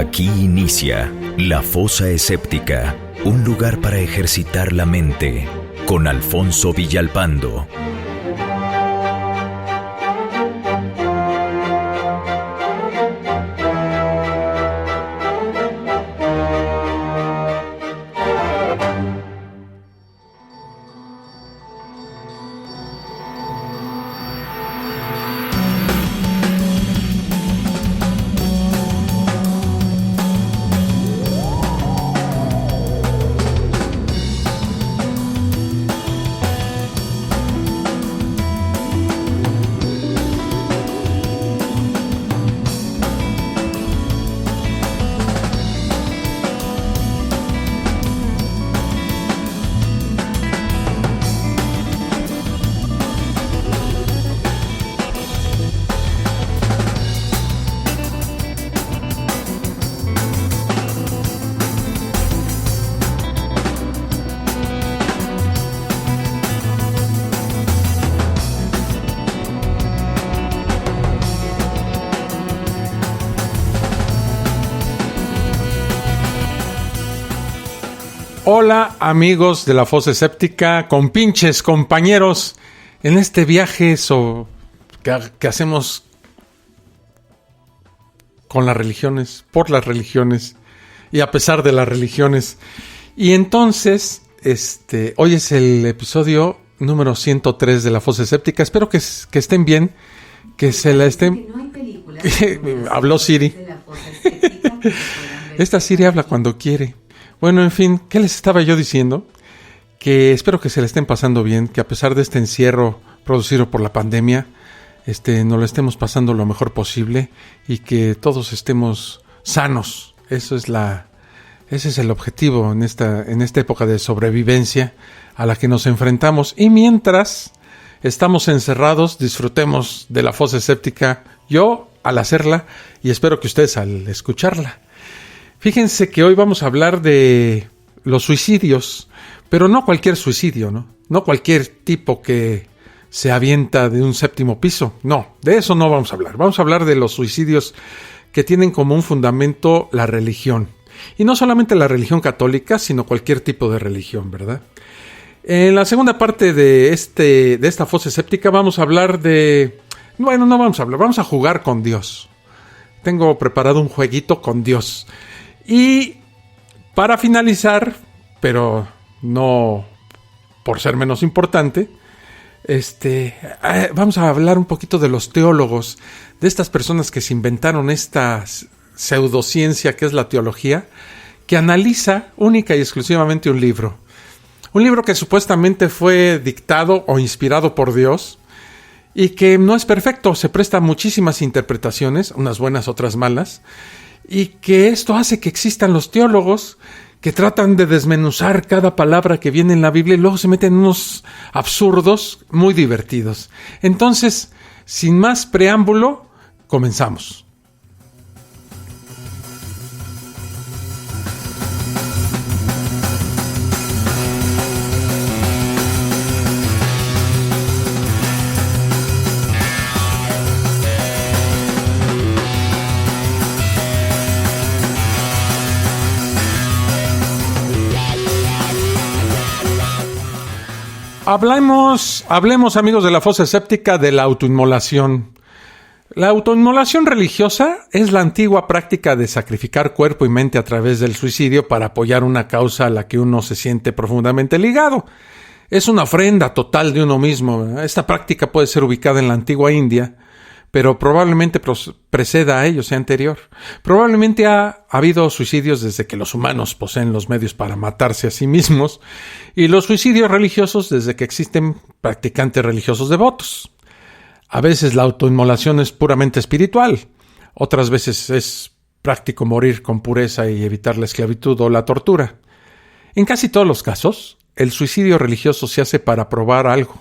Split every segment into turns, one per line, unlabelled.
Aquí inicia La Fosa Escéptica, un lugar para ejercitar la mente, con Alfonso Villalpando.
Hola amigos de la Fosa Escéptica, compinches, compañeros, en este viaje que hacemos con las religiones, por las religiones y a pesar de las religiones. Y entonces, hoy es el episodio número 103 de la Fosa Escéptica. Espero que estén bien, que se la estén... Habló Siri. Esta Siri habla cuando quiere. Bueno, en fin, ¿qué les estaba yo diciendo? Que espero que se le estén pasando bien, que a pesar de este encierro producido por la pandemia, nos lo estemos pasando lo mejor posible y que todos estemos sanos. Ese es el objetivo en esta época de sobrevivencia a la que nos enfrentamos. Y mientras estamos encerrados, disfrutemos de la Fosa Escéptica, yo al hacerla y espero que ustedes al escucharla. Fíjense que hoy vamos a hablar de los suicidios, pero no cualquier suicidio, ¿no? No cualquier tipo que se avienta de un séptimo piso. No, de eso no vamos a hablar. Vamos a hablar de los suicidios que tienen como un fundamento la religión. Y no solamente la religión católica, sino cualquier tipo de religión, ¿verdad? En la segunda parte de esta Fosa Escéptica vamos a hablar de... Bueno, no vamos a hablar, vamos a jugar con Dios. Tengo preparado un jueguito con Dios. Y para finalizar, pero no por ser menos importante, vamos a hablar un poquito de los teólogos, de estas personas que se inventaron esta pseudociencia que es la teología, que analiza única y exclusivamente un libro. Un libro que supuestamente fue dictado o inspirado por Dios y que no es perfecto, se presta a muchísimas interpretaciones, unas buenas, otras malas. Y que esto hace que existan los teólogos que tratan de desmenuzar cada palabra que viene en la Biblia y luego se meten en unos absurdos muy divertidos. Entonces, sin más preámbulo, comenzamos. Hablemos, amigos de la Fosa Escéptica, de la autoinmolación. La autoinmolación religiosa es la antigua práctica de sacrificar cuerpo y mente a través del suicidio para apoyar una causa a la que uno se siente profundamente ligado. Es una ofrenda total de uno mismo. Esta práctica puede ser ubicada en la antigua India, pero probablemente preceda a ello, sea anterior. Probablemente ha habido suicidios desde que los humanos poseen los medios para matarse a sí mismos, y los suicidios religiosos desde que existen practicantes religiosos devotos. A veces la autoinmolación es puramente espiritual, otras veces es práctico morir con pureza y evitar la esclavitud o la tortura. En casi todos los casos, el suicidio religioso se hace para probar algo,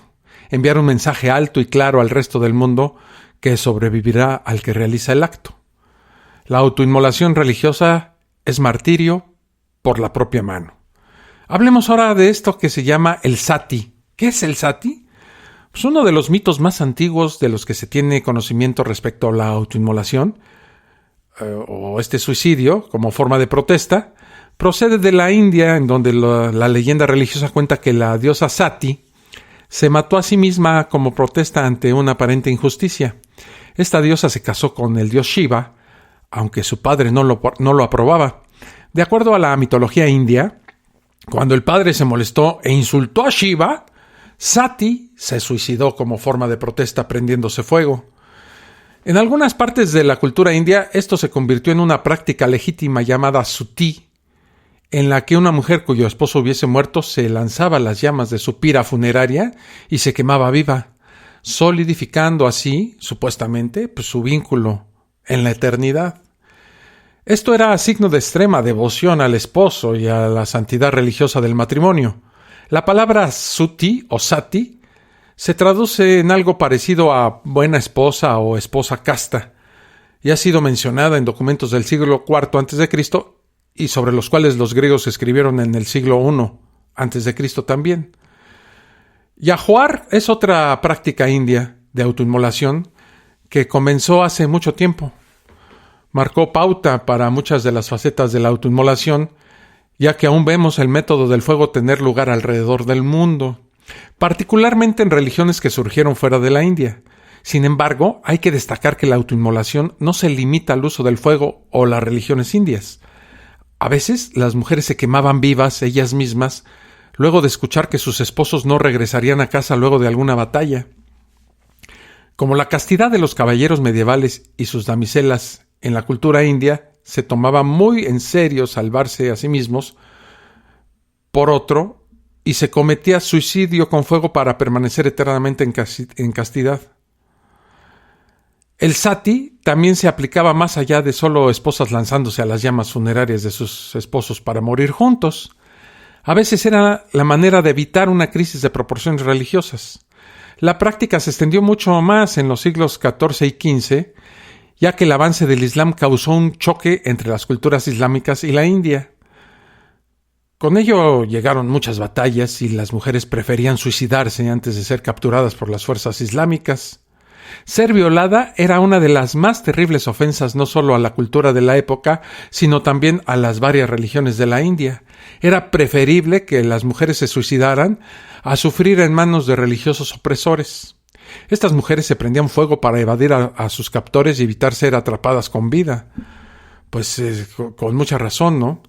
enviar un mensaje alto y claro al resto del mundo que sobrevivirá al que realiza el acto. La autoinmolación religiosa es martirio por la propia mano. Hablemos ahora de esto que se llama el sati. ¿Qué es el sati? Pues uno de los mitos más antiguos de los que se tiene conocimiento respecto a la autoinmolación o este suicidio como forma de protesta procede de la India, en donde la leyenda religiosa cuenta que la diosa Sati se mató a sí misma como protesta ante una aparente injusticia. Esta diosa se casó con el dios Shiva, aunque su padre no lo aprobaba. De acuerdo a la mitología india, cuando el padre se molestó e insultó a Shiva, Sati se suicidó como forma de protesta prendiéndose fuego. En algunas partes de la cultura india, esto se convirtió en una práctica legítima llamada Suti, en la que una mujer cuyo esposo hubiese muerto se lanzaba a las llamas de su pira funeraria y se quemaba viva, solidificando así, supuestamente, su vínculo en la eternidad. Esto era signo de extrema devoción al esposo y a la santidad religiosa del matrimonio. La palabra Suti o Sati se traduce en algo parecido a buena esposa o esposa casta y ha sido mencionada en documentos del siglo IV a.C. y sobre los cuales los griegos escribieron en el siglo I a.C. también. Yahuar es otra práctica india de autoinmolación que comenzó hace mucho tiempo. Marcó pauta para muchas de las facetas de la autoinmolación, ya que aún vemos el método del fuego tener lugar alrededor del mundo, particularmente en religiones que surgieron fuera de la India. Sin embargo, hay que destacar que la autoinmolación no se limita al uso del fuego o las religiones indias. A veces las mujeres se quemaban vivas ellas mismas luego de escuchar que sus esposos no regresarían a casa luego de alguna batalla. Como la castidad de los caballeros medievales y sus damiselas en la cultura india se tomaba muy en serio salvarse a sí mismos por otro y se cometía suicidio con fuego para permanecer eternamente en castidad. El sati también se aplicaba más allá de solo esposas lanzándose a las llamas funerarias de sus esposos para morir juntos. A veces era la manera de evitar una crisis de proporciones religiosas. La práctica se extendió mucho más en los siglos XIV y XV, ya que el avance del Islam causó un choque entre las culturas islámicas y la India. Con ello llegaron muchas batallas y las mujeres preferían suicidarse antes de ser capturadas por las fuerzas islámicas. Ser violada era una de las más terribles ofensas no solo a la cultura de la época, sino también a las varias religiones de la India. Era preferible que las mujeres se suicidaran a sufrir en manos de religiosos opresores. Estas mujeres se prendían fuego para evadir a sus captores y evitar ser atrapadas con vida. Pues con mucha razón, ¿no?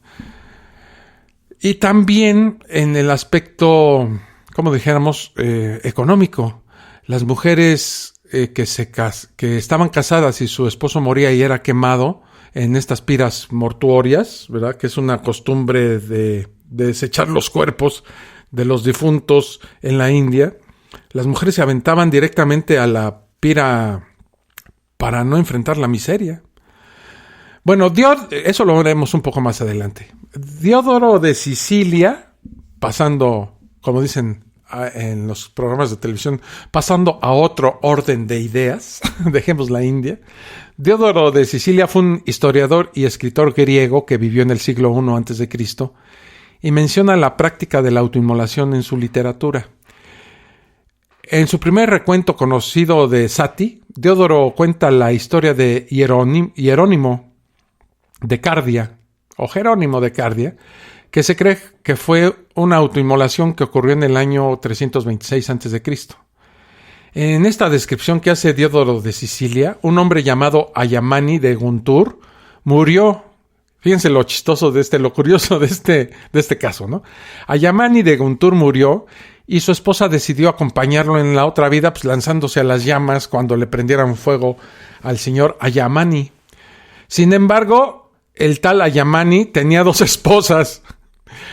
Y también en el aspecto, como dijéramos, económico. Las mujeres que estaban casadas y su esposo moría y era quemado en estas piras mortuorias, ¿verdad? Que es una costumbre de desechar los cuerpos de los difuntos en la India. Las mujeres se aventaban directamente a la pira para no enfrentar la miseria. Bueno, eso lo veremos un poco más adelante. Diodoro de Sicilia, pasando, como dicen en los programas de televisión, pasando a otro orden de ideas, dejemos la India. Diodoro de Sicilia fue un historiador y escritor griego que vivió en el siglo I a.C. y menciona la práctica de la autoinmolación en su literatura. En su primer recuento conocido de Sati, Diodoro cuenta la historia de Hierónimo de Cardia, o Jerónimo de Cardia, que se cree que fue una autoinmolación que ocurrió en el año 326 a.C. En esta descripción que hace Diodoro de Sicilia, un hombre llamado Ayamani de Guntur murió. Fíjense lo chistoso lo curioso de este caso, ¿no? Ayamani de Guntur murió y su esposa decidió acompañarlo en la otra vida, pues lanzándose a las llamas cuando le prendieran fuego al señor Ayamani. Sin embargo, el tal Ayamani tenía 2 esposas.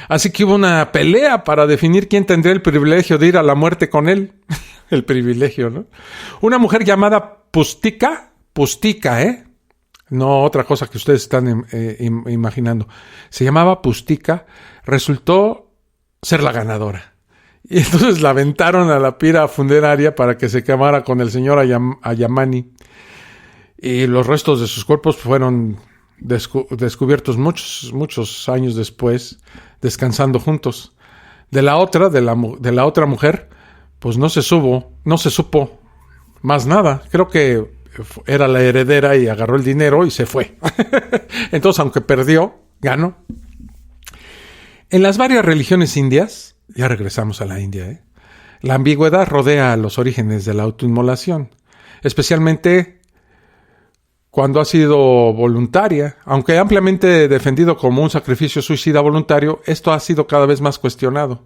Así que hubo una pelea para definir quién tendría el privilegio de ir a la muerte con él. El privilegio, ¿no? Una mujer llamada Pustika, no otra cosa que ustedes están imaginando. Se llamaba Pustika, resultó ser la ganadora. Y entonces la aventaron a la pira funeraria para que se quemara con el señor Ayamani. Y los restos de sus cuerpos fueron descubiertos muchos años después, descansando juntos. De la otra mujer, pues no se supo más nada. Creo que era la heredera y agarró el dinero y se fue. Entonces, aunque perdió, ganó. En las varias religiones indias, ya regresamos a la India, la ambigüedad rodea los orígenes de la autoinmolación, especialmente cuando ha sido voluntaria. Aunque ampliamente defendido como un sacrificio suicida voluntario, esto ha sido cada vez más cuestionado.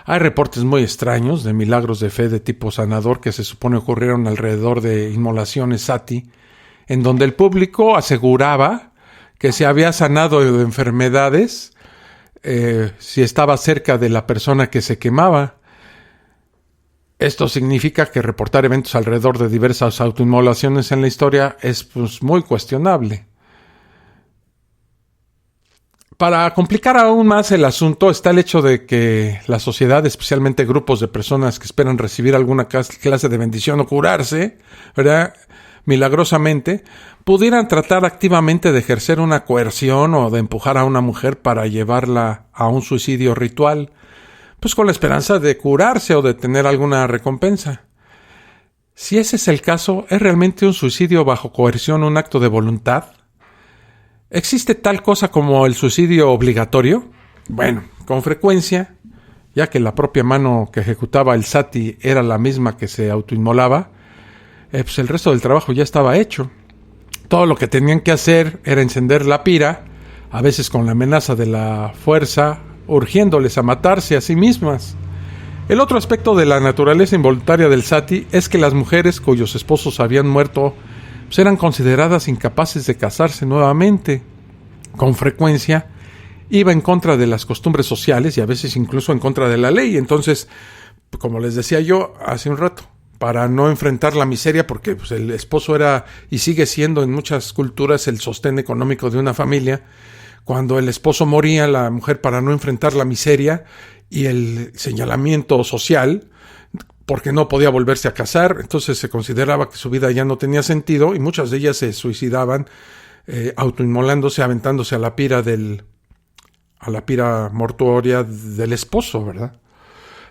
Hay reportes muy extraños de milagros de fe de tipo sanador que se supone ocurrieron alrededor de inmolaciones sati, en donde el público aseguraba que se había sanado de enfermedades si estaba cerca de la persona que se quemaba. Esto significa que reportar eventos alrededor de diversas autoinmolaciones en la historia es muy cuestionable. Para complicar aún más el asunto está el hecho de que la sociedad, especialmente grupos de personas que esperan recibir alguna clase de bendición o curarse, ¿verdad?, milagrosamente, pudieran tratar activamente de ejercer una coerción o de empujar a una mujer para llevarla a un suicidio ritual, pues con la esperanza de curarse o de tener alguna recompensa. Si ese es el caso, ¿es realmente un suicidio bajo coerción un acto de voluntad? ¿Existe tal cosa como el suicidio obligatorio? Bueno, con frecuencia, ya que la propia mano que ejecutaba el sati era la misma que se autoinmolaba, pues el resto del trabajo ya estaba hecho. Todo lo que tenían que hacer era encender la pira, a veces con la amenaza de la fuerza, urgiéndoles a matarse a sí mismas. El otro aspecto de la naturaleza involuntaria del sati es que las mujeres cuyos esposos habían muerto pues eran consideradas incapaces de casarse nuevamente. Con frecuencia iba en contra de las costumbres sociales y a veces incluso en contra de la ley. Entonces, como les decía yo hace un rato, para no enfrentar la miseria, porque pues, el esposo era y sigue siendo en muchas culturas el sostén económico de una familia. Cuando el esposo moría, la mujer, para no enfrentar la miseria y el señalamiento social, porque no podía volverse a casar, entonces se consideraba que su vida ya no tenía sentido y muchas de ellas se suicidaban, autoinmolándose, aventándose a la pira mortuoria del esposo, ¿verdad?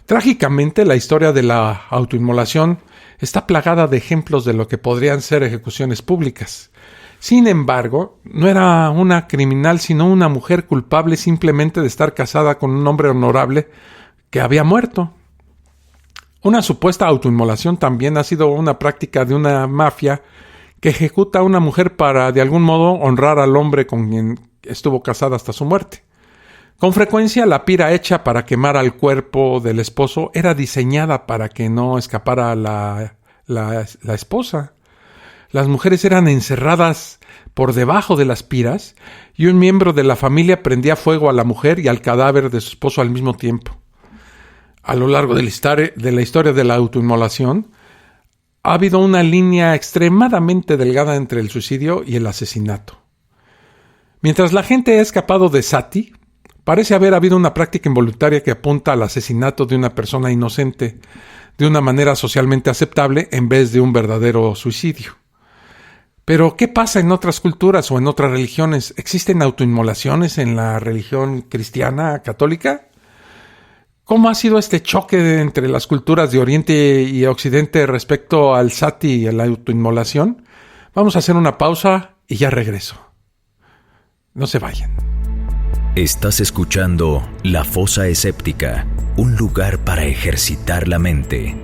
Trágicamente, la historia de la autoinmolación está plagada de ejemplos de lo que podrían ser ejecuciones públicas. Sin embargo, no era una criminal, sino una mujer culpable simplemente de estar casada con un hombre honorable que había muerto. Una supuesta autoinmolación también ha sido una práctica de una mafia que ejecuta a una mujer para, de algún modo, honrar al hombre con quien estuvo casada hasta su muerte. Con frecuencia, la pira hecha para quemar al cuerpo del esposo era diseñada para que no escapara la esposa. Las mujeres eran encerradas por debajo de las piras y un miembro de la familia prendía fuego a la mujer y al cadáver de su esposo al mismo tiempo. A lo largo de la historia de la autoinmolación, ha habido una línea extremadamente delgada entre el suicidio y el asesinato. Mientras la gente ha escapado de sati, parece haber habido una práctica involuntaria que apunta al asesinato de una persona inocente de una manera socialmente aceptable en vez de un verdadero suicidio. Pero, ¿qué pasa en otras culturas o en otras religiones? ¿Existen autoinmolaciones en la religión cristiana católica? ¿Cómo ha sido este choque entre las culturas de Oriente y Occidente respecto al sati y a la autoinmolación? Vamos a hacer una pausa y ya regreso. No se vayan.
Estás escuchando La Fosa Escéptica, un lugar para ejercitar la mente.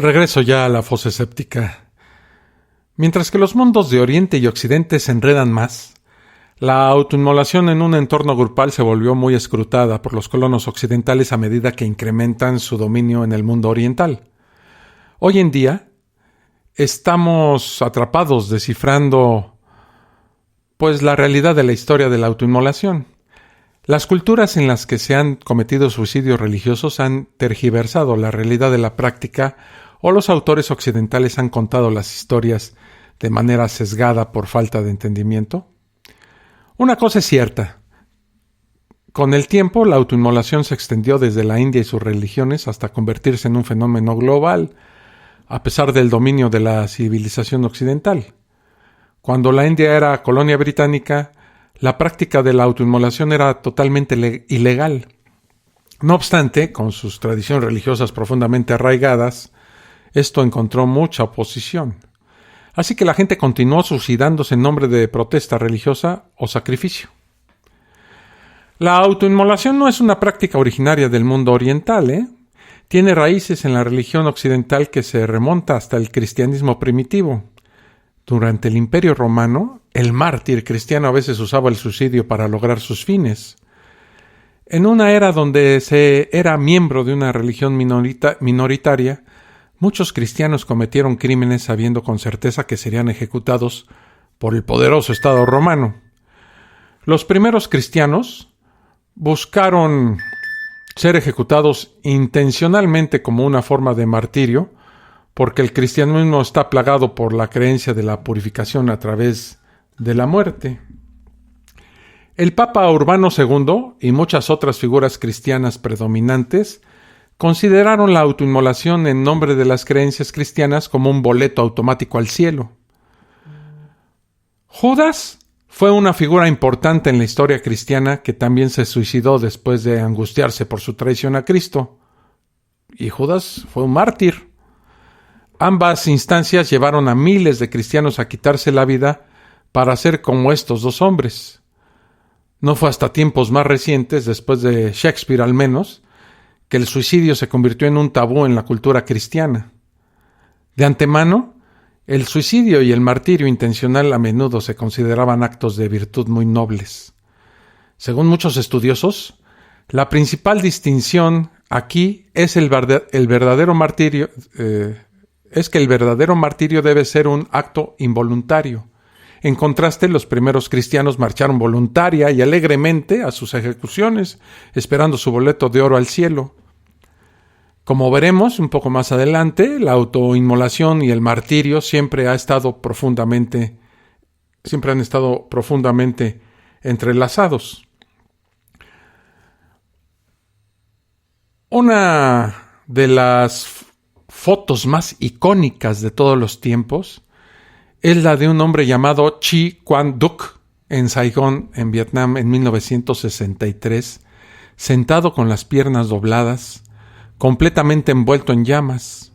Regreso ya a la fosa escéptica. Mientras que los mundos de Oriente y Occidente se enredan más, la autoinmolación en un entorno grupal se volvió muy escrutada por los colonos occidentales a medida que incrementan su dominio en el mundo oriental. Hoy en día, estamos atrapados descifrando la realidad de la historia de la autoinmolación. Las culturas en las que se han cometido suicidios religiosos han tergiversado la realidad de la práctica, o los autores occidentales han contado las historias de manera sesgada por falta de entendimiento. Una cosa es cierta: con el tiempo la autoinmolación se extendió desde la India y sus religiones hasta convertirse en un fenómeno global, a pesar del dominio de la civilización occidental. Cuando la India era colonia británica, la práctica de la autoinmolación era totalmente ilegal. No obstante, con sus tradiciones religiosas profundamente arraigadas, esto encontró mucha oposición. Así que la gente continuó suicidándose en nombre de protesta religiosa o sacrificio. La autoinmolación no es una práctica originaria del mundo oriental, Tiene raíces en la religión occidental que se remonta hasta el cristianismo primitivo. Durante el Imperio Romano, el mártir cristiano a veces usaba el suicidio para lograr sus fines. En una era donde se era miembro de una religión minoritaria, muchos cristianos cometieron crímenes sabiendo con certeza que serían ejecutados por el poderoso Estado romano. Los primeros cristianos buscaron ser ejecutados intencionalmente como una forma de martirio, porque el cristianismo está plagado por la creencia de la purificación a través de la muerte. El Papa Urbano II y muchas otras figuras cristianas predominantes consideraron la autoinmolación en nombre de las creencias cristianas como un boleto automático al cielo. Judas fue una figura importante en la historia cristiana que también se suicidó después de angustiarse por su traición a Cristo. Y Judas fue un mártir. Ambas instancias llevaron a miles de cristianos a quitarse la vida para ser como estos dos hombres. No fue hasta tiempos más recientes, después de Shakespeare al menos, que el suicidio se convirtió en un tabú en la cultura cristiana. De antemano, el suicidio y el martirio intencional a menudo se consideraban actos de virtud muy nobles. Según muchos estudiosos, la principal distinción aquí es que el verdadero martirio debe ser un acto involuntario. En contraste, los primeros cristianos marcharon voluntaria y alegremente a sus ejecuciones, esperando su boleto de oro al cielo. Como veremos un poco más adelante, la autoinmolación y el martirio siempre han estado profundamente entrelazados. Una de las fotos más icónicas de todos los tiempos es la de un hombre llamado Chi Quang Duc en Saigón, en Vietnam, en 1963, sentado con las piernas dobladas, completamente envuelto en llamas.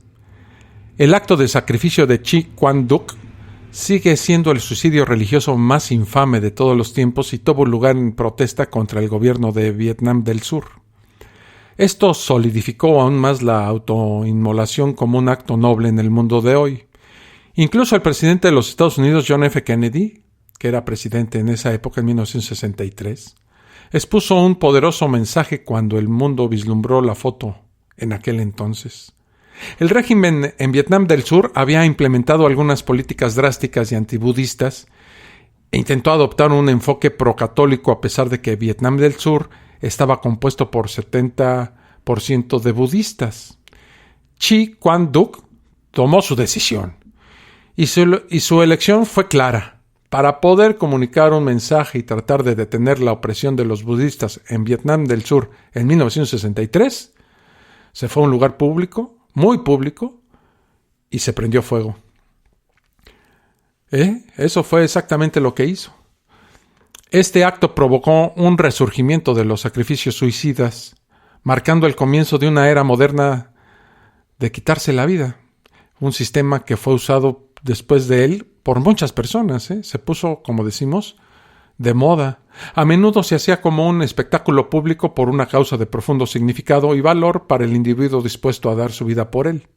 El acto de sacrificio de Chi Quang Duc sigue siendo el suicidio religioso más infame de todos los tiempos y tuvo lugar en protesta contra el gobierno de Vietnam del Sur. Esto solidificó aún más la autoinmolación como un acto noble en el mundo de hoy. Incluso el presidente de los Estados Unidos, John F. Kennedy, que era presidente en esa época, en 1963, expuso un poderoso mensaje cuando el mundo vislumbró la foto en aquel entonces. El régimen en Vietnam del Sur había implementado algunas políticas drásticas y antibudistas e intentó adoptar un enfoque procatólico a pesar de que Vietnam del Sur estaba compuesto por 70% de budistas. Chi Quang Duc tomó su decisión y su elección fue clara. Para poder comunicar un mensaje y tratar de detener la opresión de los budistas en Vietnam del Sur en 1963, se fue a un lugar público, muy público, y se prendió fuego. Eso fue exactamente lo que hizo. Este acto provocó un resurgimiento de los sacrificios suicidas, marcando el comienzo de una era moderna de quitarse la vida. Un sistema que fue usado después de él por muchas personas. Se puso, como decimos, de moda. A menudo se hacía como un espectáculo público por una causa de profundo significado y valor para el individuo dispuesto a dar su vida por él.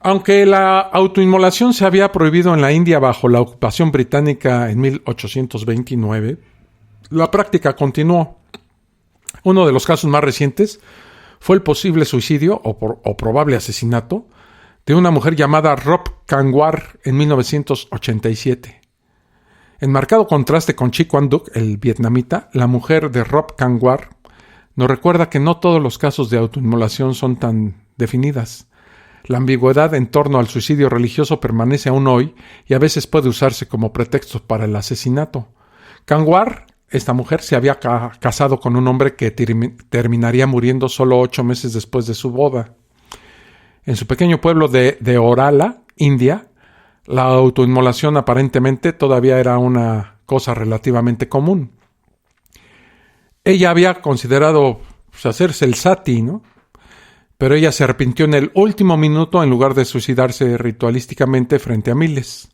Aunque la autoinmolación se había prohibido en la India bajo la ocupación británica en 1829, la práctica continuó. Uno de los casos más recientes fue el posible suicidio o probable asesinato de una mujer llamada Rob Kangwar en 1987. En marcado contraste con Chi Quang Duc, el vietnamita, la mujer de Rob Kangwar nos recuerda que no todos los casos de autoinmolación son tan definidas. La ambigüedad en torno al suicidio religioso permanece aún hoy y a veces puede usarse como pretexto para el asesinato. Kangwar, esta mujer, se había casado con un hombre que terminaría muriendo solo 8 meses después de su boda. En su pequeño pueblo de Orala, India, la autoinmolación aparentemente todavía era una cosa relativamente común. Ella había considerado hacerse el sati, ¿no? Pero ella se arrepintió en el último minuto en lugar de suicidarse ritualísticamente frente a miles.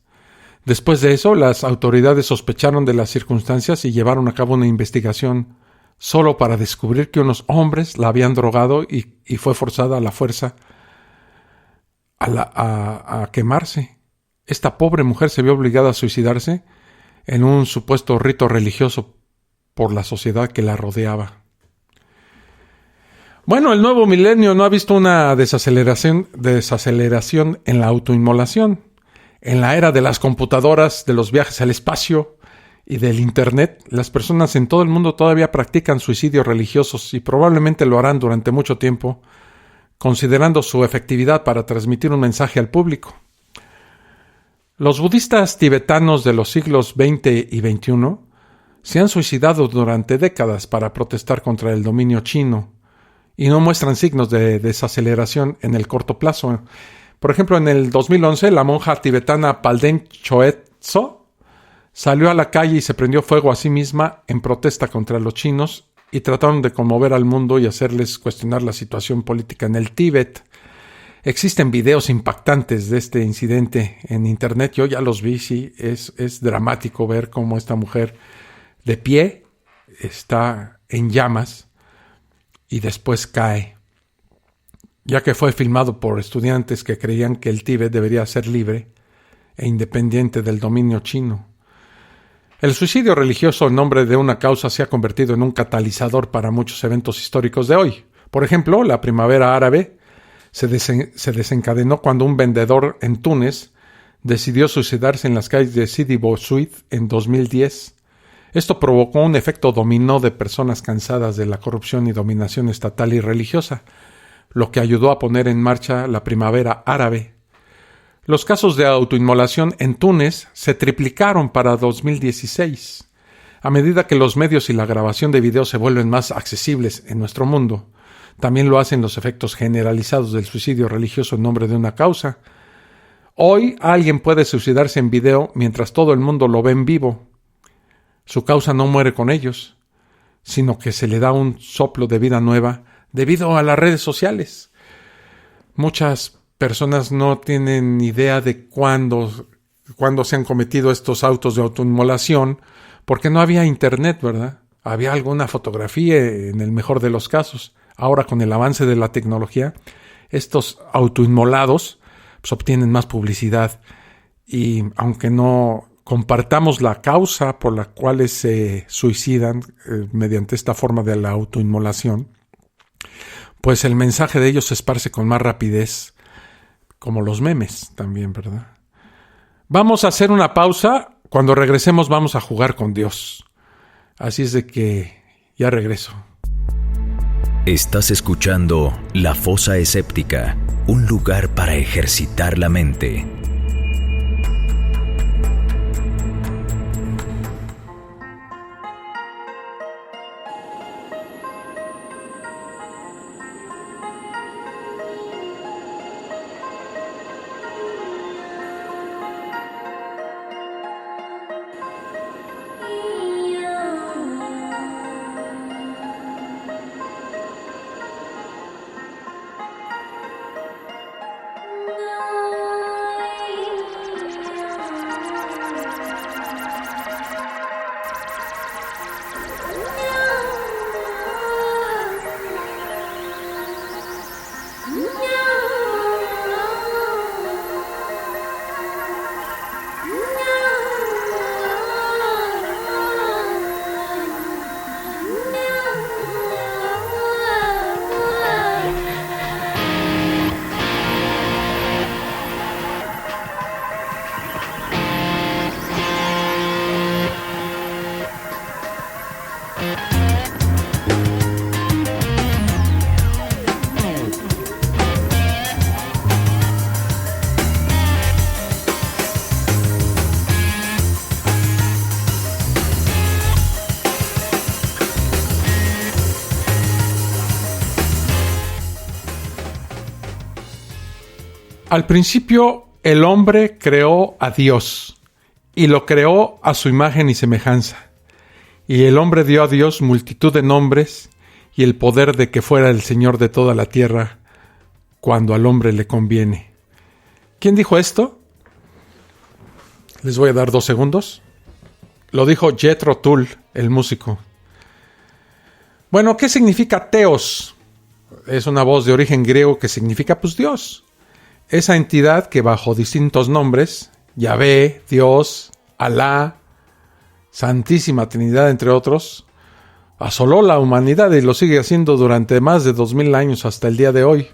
Después de eso, las autoridades sospecharon de las circunstancias y llevaron a cabo una investigación solo para descubrir que unos hombres la habían drogado y fue forzada a la fuerza a quemarse. Esta pobre mujer se vio obligada a suicidarse en un supuesto rito religioso por la sociedad que la rodeaba. Bueno, el nuevo milenio no ha visto una desaceleración en la autoinmolación. En la era de las computadoras, de los viajes al espacio y del Internet, las personas en todo el mundo todavía practican suicidios religiosos y probablemente lo harán durante mucho tiempo, considerando su efectividad para transmitir un mensaje al público. Los budistas tibetanos de los siglos XX y XXI se han suicidado durante décadas para protestar contra el dominio chino y no muestran signos de desaceleración en el corto plazo. Por ejemplo, en el 2011, la monja tibetana Palden Choetso salió a la calle y se prendió fuego a sí misma en protesta contra los chinos y trataron de conmover al mundo y hacerles cuestionar la situación política en el Tíbet. Existen videos impactantes de este incidente en internet, yo ya los vi, sí, es dramático ver cómo esta mujer de pie está en llamas y después cae, ya que fue filmado por estudiantes que creían que el Tíbet debería ser libre e independiente del dominio chino. El suicidio religioso en nombre de una causa se ha convertido en un catalizador para muchos eventos históricos de hoy. Por ejemplo, la primavera árabe se desencadenó cuando un vendedor en Túnez decidió suicidarse en las calles de Sidi Bouzoid en 2010. Esto provocó un efecto dominó de personas cansadas de la corrupción y dominación estatal y religiosa, lo que ayudó a poner en marcha la primavera árabe. Los casos de autoinmolación en Túnez se triplicaron para 2016. A medida que los medios y la grabación de videos se vuelven más accesibles en nuestro mundo, también lo hacen los efectos generalizados del suicidio religioso en nombre de una causa. Hoy alguien puede suicidarse en video mientras todo el mundo lo ve en vivo. Su causa no muere con ellos, sino que se le da un soplo de vida nueva debido a las redes sociales. Muchas personas no tienen idea de cuándo se han cometido estos autos de autoinmolación, porque no había internet, ¿verdad? Había alguna fotografía en el mejor de los casos. Ahora, con el avance de la tecnología, estos autoinmolados pues, obtienen más publicidad y aunque no compartamos la causa por la cual se suicidan mediante esta forma de la autoinmolación, pues el mensaje de ellos se esparce con más rapidez, como los memes también, ¿verdad? Vamos a hacer una pausa. Cuando regresemos vamos a jugar con Dios. Así es de que ya regreso.
Estás escuchando La Fosa Escéptica, un lugar para ejercitar la mente.
Al principio, el hombre creó a Dios y lo creó a su imagen y semejanza. Y el hombre dio a Dios multitud de nombres y el poder de que fuera el Señor de toda la tierra cuando al hombre le conviene. ¿Quién dijo esto? Les voy a dar 2 segundos. Lo dijo Jethro Tull, el músico. Bueno, ¿qué significa Theos? Es una voz de origen griego que significa pues Dios. Esa entidad que bajo distintos nombres, Yahvé, Dios, Alá, Santísima Trinidad, entre otros, asoló la humanidad y lo sigue haciendo durante más de 2000 años hasta el día de hoy,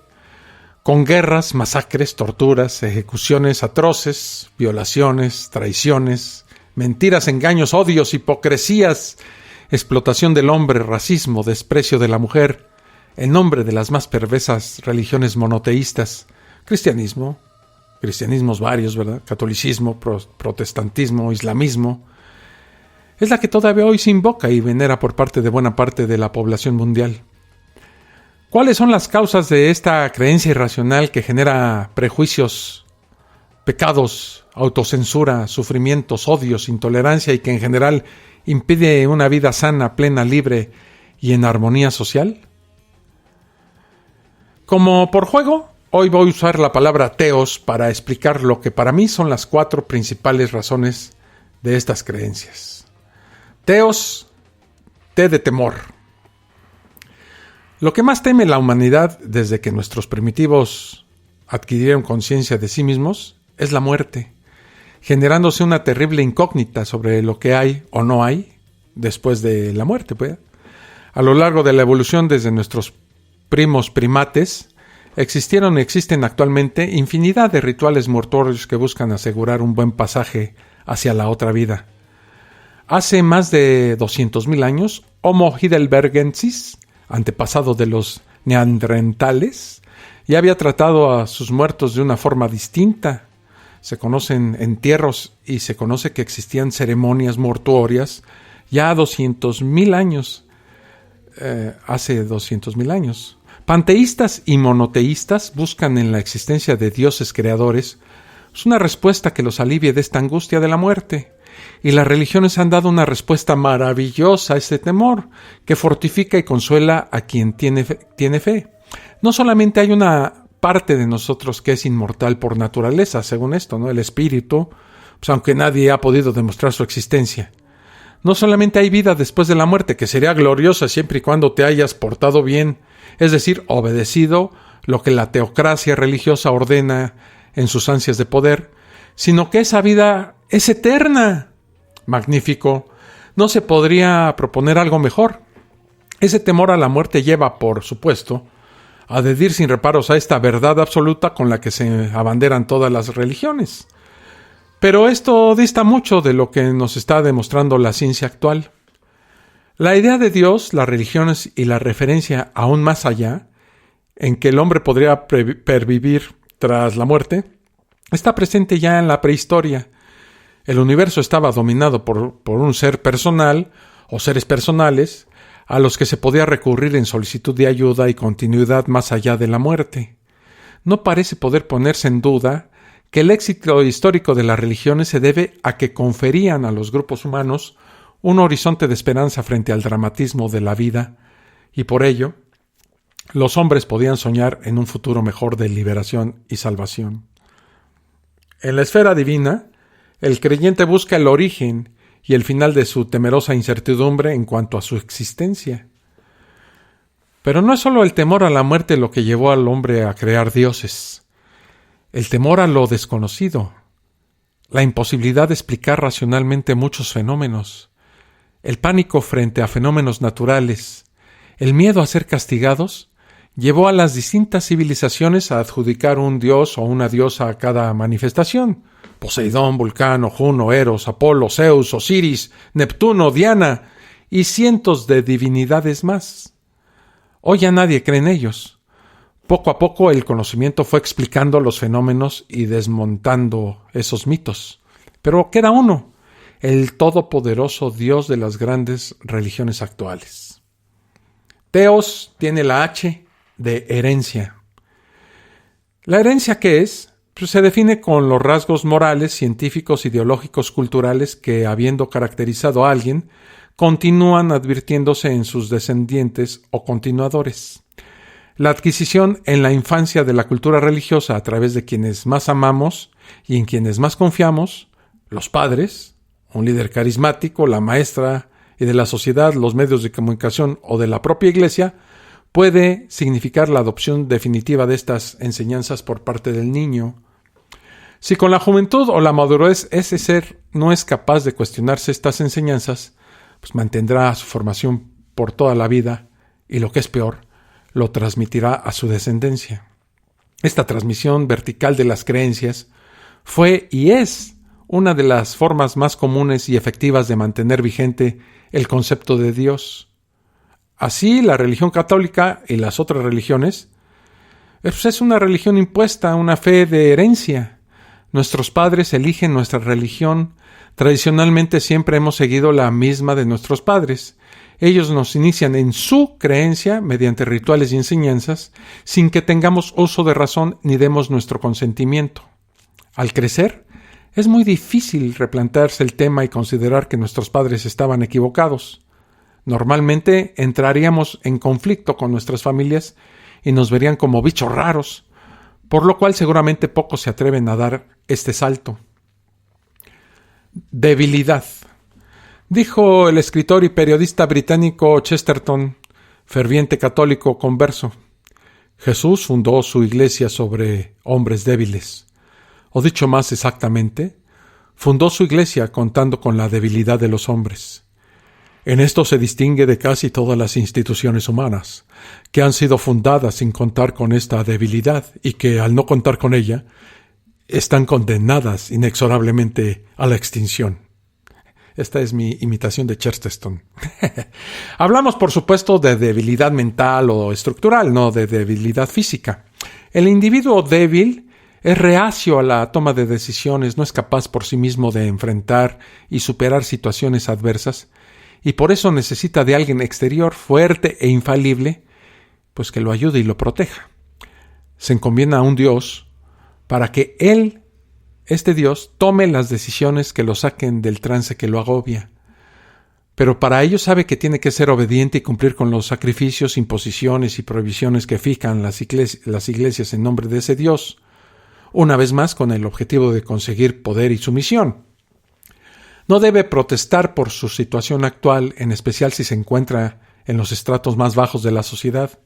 con guerras, masacres, torturas, ejecuciones atroces, violaciones, traiciones, mentiras, engaños, odios, hipocresías, explotación del hombre, racismo, desprecio de la mujer, en nombre de las más perversas religiones monoteístas, cristianismos varios, ¿verdad? Catolicismo, protestantismo, islamismo, es la que todavía hoy se invoca y venera por parte de buena parte de la población mundial. ¿Cuáles son las causas de esta creencia irracional que genera prejuicios, pecados, autocensura, sufrimientos, odios, intolerancia y que en general impide una vida sana, plena, libre y en armonía social? Como por juego, hoy voy a usar la palabra Theos para explicar lo que para mí son las 4 principales razones de estas creencias. Theos, T de temor. Lo que más teme la humanidad desde que nuestros primitivos adquirieron conciencia de sí mismos es la muerte, generándose una terrible incógnita sobre lo que hay o no hay después de la muerte, pues. A lo largo de la evolución desde nuestros primos primates, existieron y existen actualmente infinidad de rituales mortuorios que buscan asegurar un buen pasaje hacia la otra vida. Hace más de 200.000 años, Homo heidelbergensis, antepasado de los neandertales, ya había tratado a sus muertos de una forma distinta. Se conocen entierros y se conoce que existían ceremonias mortuorias ya 200.000 años, hace 200.000 años. Panteístas y monoteístas buscan en la existencia de dioses creadores una respuesta que los alivie de esta angustia de la muerte. Y las religiones han dado una respuesta maravillosa a este temor, que fortifica y consuela a quien tiene fe. No solamente hay una parte de nosotros que es inmortal por naturaleza, según esto, ¿no? El espíritu, pues aunque nadie ha podido demostrar su existencia. No solamente hay vida después de la muerte, que sería gloriosa siempre y cuando te hayas portado bien, es decir, obedecido lo que la teocracia religiosa ordena en sus ansias de poder, sino que esa vida es eterna. Magnífico. No se podría proponer algo mejor. Ese temor a la muerte lleva, por supuesto, a adherir sin reparos a esta verdad absoluta con la que se abanderan todas las religiones. Pero esto dista mucho de lo que nos está demostrando la ciencia actual. La idea de Dios, las religiones y la referencia aún más allá, en que el hombre podría pervivir tras la muerte, está presente ya en la prehistoria. El universo estaba dominado por un ser personal o seres personales a los que se podía recurrir en solicitud de ayuda y continuidad más allá de la muerte. No parece poder ponerse en duda que el éxito histórico de las religiones se debe a que conferían a los grupos humanos un horizonte de esperanza frente al dramatismo de la vida, y por ello, los hombres podían soñar en un futuro mejor de liberación y salvación. En la esfera divina, el creyente busca el origen y el final de su temerosa incertidumbre en cuanto a su existencia. Pero no es solo el temor a la muerte lo que llevó al hombre a crear dioses. El temor a lo desconocido, la imposibilidad de explicar racionalmente muchos fenómenos, el pánico frente a fenómenos naturales, el miedo a ser castigados, llevó a las distintas civilizaciones a adjudicar un dios o una diosa a cada manifestación. Poseidón, Vulcano, Juno, Eros, Apolo, Zeus, Osiris, Neptuno, Diana y cientos de divinidades más. Hoy ya nadie cree en ellos. Poco a poco el conocimiento fue explicando los fenómenos y desmontando esos mitos. Pero queda uno, el todopoderoso Dios de las grandes religiones actuales. Theos tiene la H de herencia. ¿La herencia qué es? pues, se define con los rasgos morales, científicos, ideológicos, culturales que, habiendo caracterizado a alguien, continúan advirtiéndose en sus descendientes o continuadores. La adquisición en la infancia de la cultura religiosa a través de quienes más amamos y en quienes más confiamos, los padres, un líder carismático, la maestra y de la sociedad, los medios de comunicación o de la propia iglesia, puede significar la adopción definitiva de estas enseñanzas por parte del niño. Si con la juventud o la madurez ese ser no es capaz de cuestionarse estas enseñanzas, pues mantendrá su formación por toda la vida y, lo que es peor, lo transmitirá a su descendencia. Esta transmisión vertical de las creencias fue y es una de las formas más comunes y efectivas de mantener vigente el concepto de Dios. Así, la religión católica y las otras religiones es una religión impuesta, una fe de herencia. Nuestros padres eligen nuestra religión. Tradicionalmente siempre hemos seguido la misma de nuestros padres. Ellos nos inician en su creencia mediante rituales y enseñanzas, sin que tengamos uso de razón ni demos nuestro consentimiento. Al crecer, es muy difícil replantearse el tema y considerar que nuestros padres estaban equivocados. Normalmente entraríamos en conflicto con nuestras familias y nos verían como bichos raros, por lo cual seguramente pocos se atreven a dar este salto. Debilidad. Dijo el escritor y periodista británico Chesterton, ferviente católico converso: Jesús fundó su iglesia sobre hombres débiles. O dicho más exactamente, fundó su iglesia contando con la debilidad de los hombres. En esto se distingue de casi todas las instituciones humanas, que han sido fundadas sin contar con esta debilidad y que, al no contar con ella, están condenadas inexorablemente a la extinción. Esta es mi imitación de Chesterton. Hablamos, por supuesto, de debilidad mental o estructural, no de debilidad física. El individuo débil es reacio a la toma de decisiones, no es capaz por sí mismo de enfrentar y superar situaciones adversas, y por eso necesita de alguien exterior, fuerte e infalible, pues que lo ayude y lo proteja. Se encomienda a un Dios para que Él, este Dios, tome las decisiones que lo saquen del trance que lo agobia. Pero para ello sabe que tiene que ser obediente y cumplir con los sacrificios, imposiciones y prohibiciones que fijan las iglesias en nombre de ese Dios, una vez más con el objetivo de conseguir poder y sumisión. No debe protestar por su situación actual, en especial si se encuentra en los estratos más bajos de la sociedad,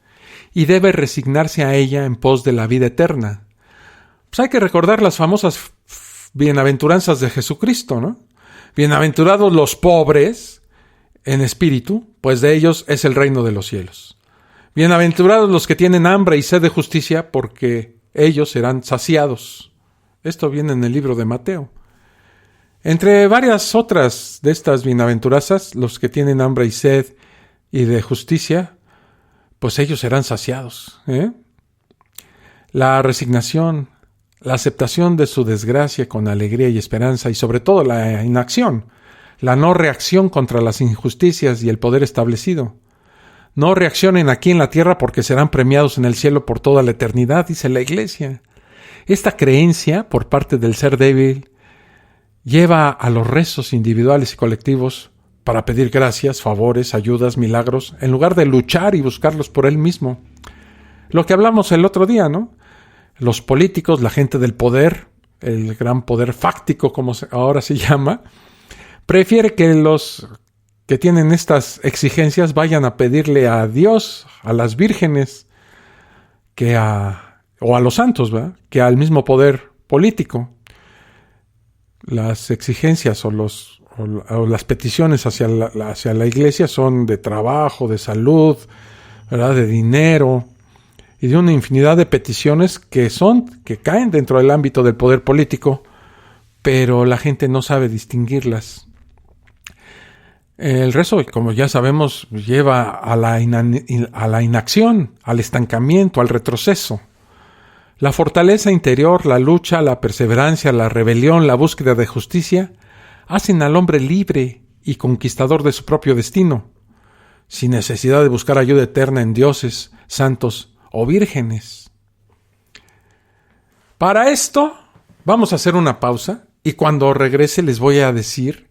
y debe resignarse a ella en pos de la vida eterna. Pues hay que recordar las famosas bienaventuranzas de Jesucristo, ¿no? Bienaventurados los pobres en espíritu, pues de ellos es el reino de los cielos. Bienaventurados los que tienen hambre y sed de justicia, porque ellos serán saciados. Esto viene en el libro de Mateo. Entre varias otras de estas bienaventuranzas, los que tienen hambre y sed y de justicia, pues ellos serán saciados. La resignación, la aceptación de su desgracia con alegría y esperanza, y sobre todo la inacción, la no reacción contra las injusticias y el poder establecido. No reaccionen aquí en la tierra porque serán premiados en el cielo por toda la eternidad, dice la Iglesia. Esta creencia por parte del ser débil lleva a los rezos individuales y colectivos para pedir gracias, favores, ayudas, milagros, en lugar de luchar y buscarlos por él mismo. Lo que hablamos el otro día, ¿no? Los políticos, la gente del poder, el gran poder fáctico, como ahora se llama, prefiere que los que tienen estas exigencias vayan a pedirle a Dios, a las vírgenes, o a los santos, ¿verdad?, que al mismo poder político. Las exigencias o las peticiones hacia la iglesia son de trabajo, de salud, ¿verdad?, de dinero, y de una infinidad de peticiones que caen dentro del ámbito del poder político, pero la gente no sabe distinguirlas. El rezo, como ya sabemos, lleva a la inacción, al estancamiento, al retroceso. La fortaleza interior, la lucha, la perseverancia, la rebelión, la búsqueda de justicia, hacen al hombre libre y conquistador de su propio destino, sin necesidad de buscar ayuda eterna en dioses, santos o vírgenes. Para esto, vamos a hacer una pausa y cuando regrese les voy a decir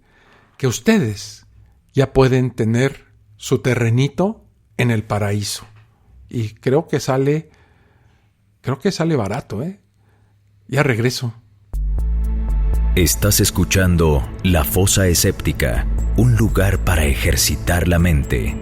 que ustedes ya pueden tener su terrenito en el paraíso. Y creo que sale barato, ¿eh? Ya regreso.
Estás escuchando La Fosa Escéptica, un lugar para ejercitar la mente.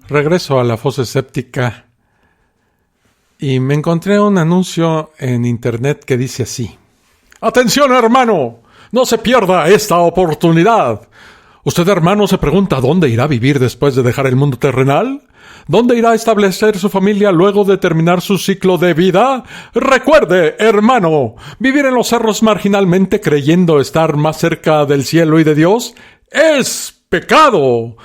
Regreso a la fosa escéptica y me encontré un anuncio en internet que dice así: ¡Atención, hermano! ¡No se pierda esta oportunidad! ¿Usted, hermano, se pregunta dónde irá a vivir después de dejar el mundo terrenal? ¿Dónde irá a establecer su familia luego de terminar su ciclo de vida? Recuerde, hermano, vivir en los cerros marginalmente creyendo estar más cerca del cielo y de Dios es pecado.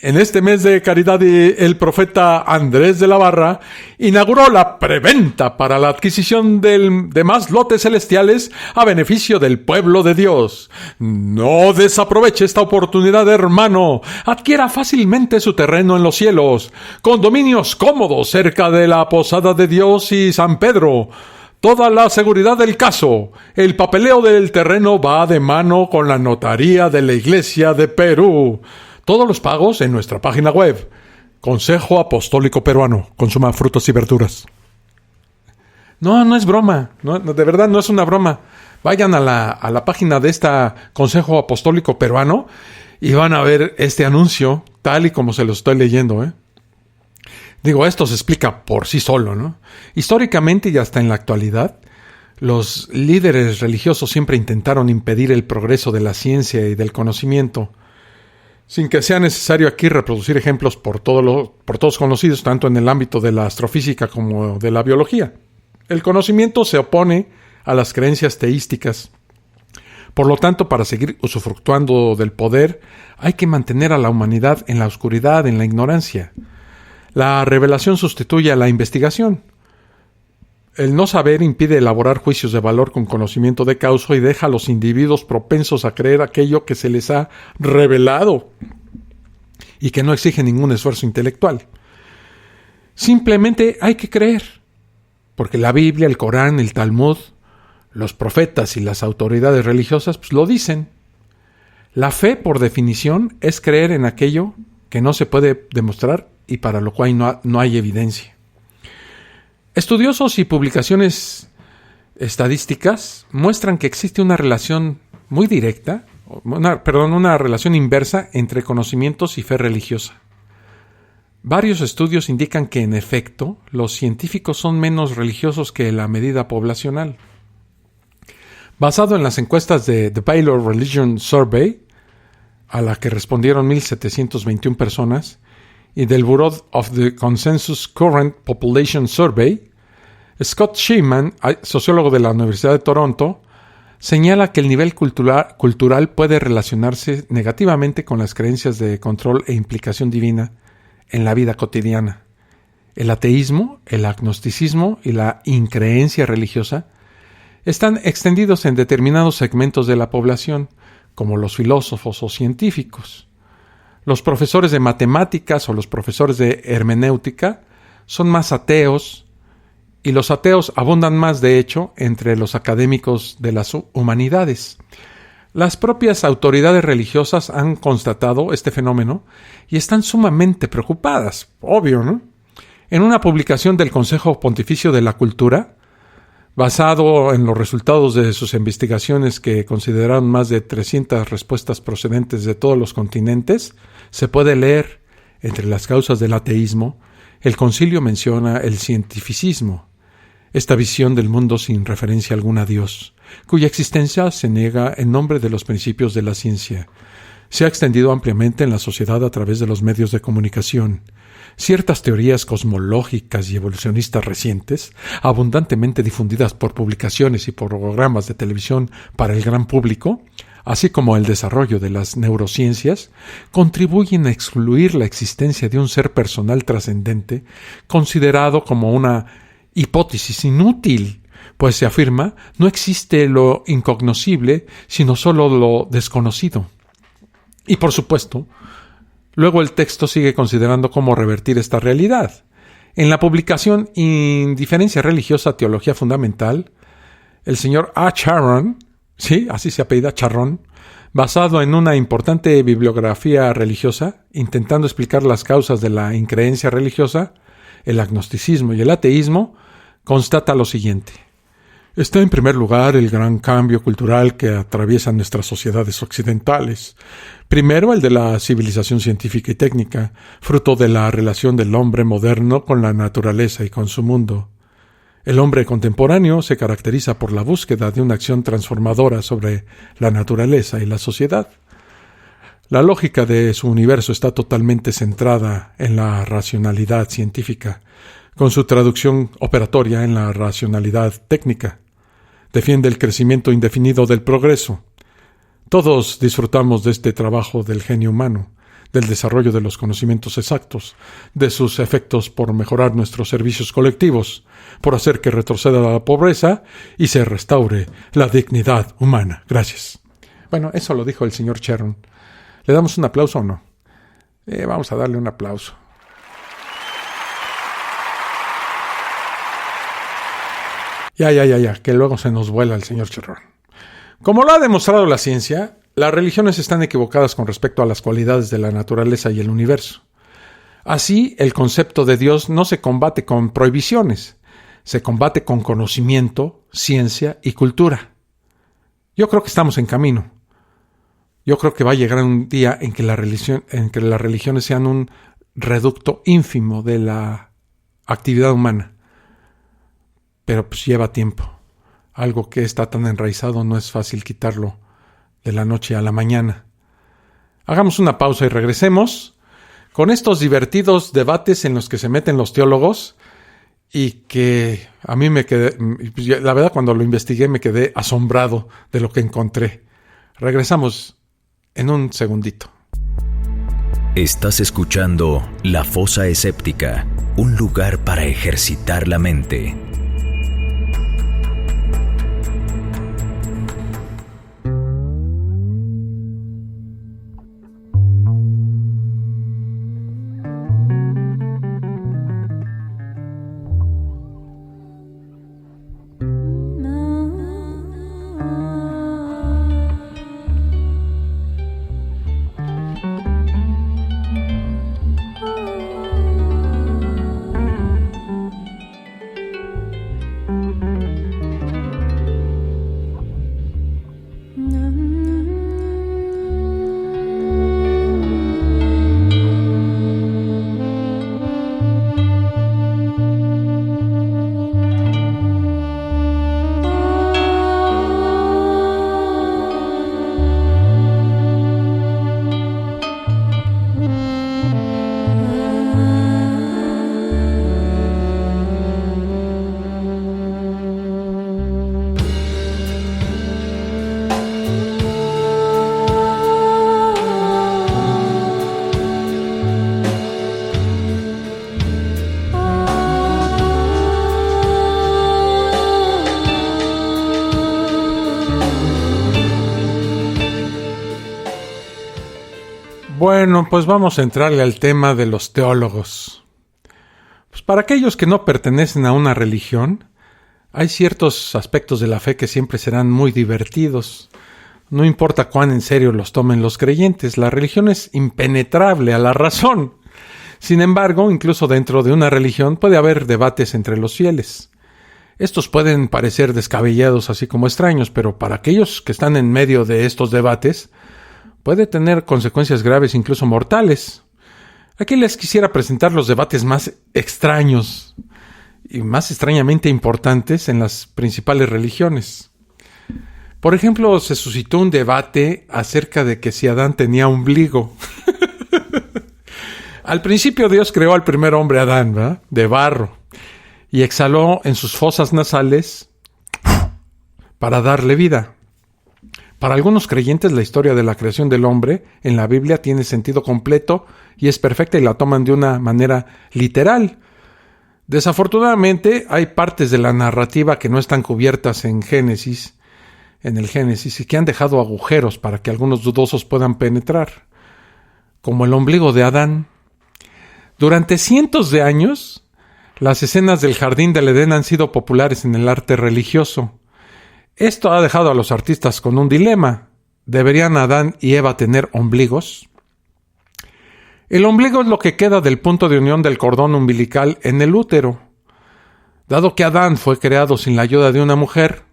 En este mes de caridad, el profeta Andrés de la Barra inauguró la preventa para la adquisición de más lotes celestiales a beneficio del pueblo de Dios. No desaproveche esta oportunidad, hermano. Adquiera fácilmente su terreno en los cielos, con dominios cómodos cerca de la posada de Dios y San Pedro. Toda la seguridad del caso. El papeleo del terreno va de mano con la notaría de la Iglesia de Perú. Todos los pagos en nuestra página web. Consejo Apostólico Peruano. Consuma frutas y verduras. No es broma. No, de verdad no es una broma. Vayan a la página de esta Consejo Apostólico Peruano y van a ver este anuncio tal y como se lo estoy leyendo, ¿eh? Digo, esto se explica por sí solo, ¿no? Históricamente y hasta en la actualidad, los líderes religiosos siempre intentaron impedir el progreso de la ciencia y del conocimiento, sin que sea necesario aquí reproducir ejemplos por todos conocidos, tanto en el ámbito de la astrofísica como de la biología. El conocimiento se opone a las creencias teísticas. Por lo tanto, para seguir usufructuando del poder, hay que mantener a la humanidad en la oscuridad, en la ignorancia. La revelación sustituye a la investigación. El no saber impide elaborar juicios de valor con conocimiento de causa y deja a los individuos propensos a creer aquello que se les ha revelado y que no exige ningún esfuerzo intelectual. Simplemente hay que creer, porque la Biblia, el Corán, el Talmud, los profetas y las autoridades religiosas lo dicen. La fe, por definición, es creer en aquello que no se puede demostrar y para lo cual no hay evidencia. Estudiosos y publicaciones estadísticas muestran que existe una relación muy directa, una relación inversa entre conocimientos y fe religiosa. Varios estudios indican que, en efecto, los científicos son menos religiosos que la medida poblacional. Basado en las encuestas de The Baylor Religion Survey, a la que respondieron 1,721 personas, y del Bureau of the Consensus Current Population Survey, Scott Sheeman, sociólogo de la Universidad de Toronto, señala que el nivel cultural puede relacionarse negativamente con las creencias de control e implicación divina en la vida cotidiana. El ateísmo, el agnosticismo y la increencia religiosa están extendidos en determinados segmentos de la población, como los filósofos o científicos. Los profesores de matemáticas o los profesores de hermenéutica son más ateos y los ateos abundan más, de hecho, entre los académicos de las humanidades. Las propias autoridades religiosas han constatado este fenómeno y están sumamente preocupadas, obvio, ¿no? En una publicación del Consejo Pontificio de la Cultura, basado en los resultados de sus investigaciones que consideraron más de 300 respuestas procedentes de todos los continentes, se puede leer, entre las causas del ateísmo, el concilio menciona el cientificismo, esta visión del mundo sin referencia alguna a Dios, cuya existencia se niega en nombre de los principios de la ciencia. Se ha extendido ampliamente en la sociedad a través de los medios de comunicación. Ciertas teorías cosmológicas y evolucionistas recientes, abundantemente difundidas por publicaciones y por programas de televisión para el gran público, así como el desarrollo de las neurociencias, contribuyen a excluir la existencia de un ser personal trascendente, considerado como una hipótesis inútil, pues se afirma no existe lo incognoscible, sino solo lo desconocido. Y por supuesto, luego el texto sigue considerando cómo revertir esta realidad. En la publicación Indiferencia religiosa, teología fundamental, el señor A. Charron, sí, así se apellida Charron, basado en una importante bibliografía religiosa, intentando explicar las causas de la increencia religiosa, el agnosticismo y el ateísmo, constata lo siguiente. Está en primer lugar el gran cambio cultural que atraviesa nuestras sociedades occidentales. Primero, el de la civilización científica y técnica, fruto de la relación del hombre moderno con la naturaleza y con su mundo. El hombre contemporáneo se caracteriza por la búsqueda de una acción transformadora sobre la naturaleza y la sociedad. La lógica de su universo está totalmente centrada en la racionalidad científica, con su traducción operatoria en la racionalidad técnica. Defiende el crecimiento indefinido del progreso. Todos disfrutamos de este trabajo del genio humano, del desarrollo de los conocimientos exactos, de sus efectos por mejorar nuestros servicios colectivos, por hacer que retroceda la pobreza y se restaure la dignidad humana. Gracias. Bueno, eso lo dijo el señor Charron. ¿Le damos un aplauso o no? Vamos a darle un aplauso. Ya, que luego se nos vuela el señor Charron. Como lo ha demostrado la ciencia, las religiones están equivocadas con respecto a las cualidades de la naturaleza y el universo. Así, el concepto de Dios no se combate con prohibiciones, se combate con conocimiento, ciencia y cultura. Yo creo que estamos en camino. Yo creo que va a llegar un día en que las religiones sean un reducto ínfimo de la actividad humana. Pero pues lleva tiempo. Algo que está tan enraizado no es fácil quitarlo de la noche a la mañana. Hagamos una pausa y regresemos con estos divertidos debates en los que se meten los teólogos y que a mí me quedé, la verdad cuando lo investigué me quedé asombrado de lo que encontré. Regresamos en un segundito.
Estás escuchando La Fosa Escéptica, un lugar para ejercitar la mente.
Bueno, pues vamos a entrarle al tema de los teólogos. Pues para aquellos que no pertenecen a una religión, hay ciertos aspectos de la fe que siempre serán muy divertidos. No importa cuán en serio los tomen los creyentes, la religión es impenetrable a la razón. Sin embargo, incluso dentro de una religión puede haber debates entre los fieles. Estos pueden parecer descabellados así como extraños, pero para aquellos que están en medio de estos debates, puede tener consecuencias graves, incluso mortales. Aquí les quisiera presentar los debates más extraños y más extrañamente importantes en las principales religiones. Por ejemplo, se suscitó un debate acerca de que si Adán tenía ombligo. Al principio Dios creó al primer hombre Adán, ¿verdad?, de barro, y exhaló en sus fosas nasales para darle vida. Para algunos creyentes, la historia de la creación del hombre en la Biblia tiene sentido completo y es perfecta y la toman de una manera literal. Desafortunadamente, hay partes de la narrativa que no están cubiertas en el Génesis, y que han dejado agujeros para que algunos dudosos puedan penetrar, como el ombligo de Adán. Durante cientos de años, las escenas del jardín del Edén han sido populares en el arte religioso. Esto ha dejado a los artistas con un dilema. ¿Deberían Adán y Eva tener ombligos? El ombligo es lo que queda del punto de unión del cordón umbilical en el útero. Dado que Adán fue creado sin la ayuda de una mujer,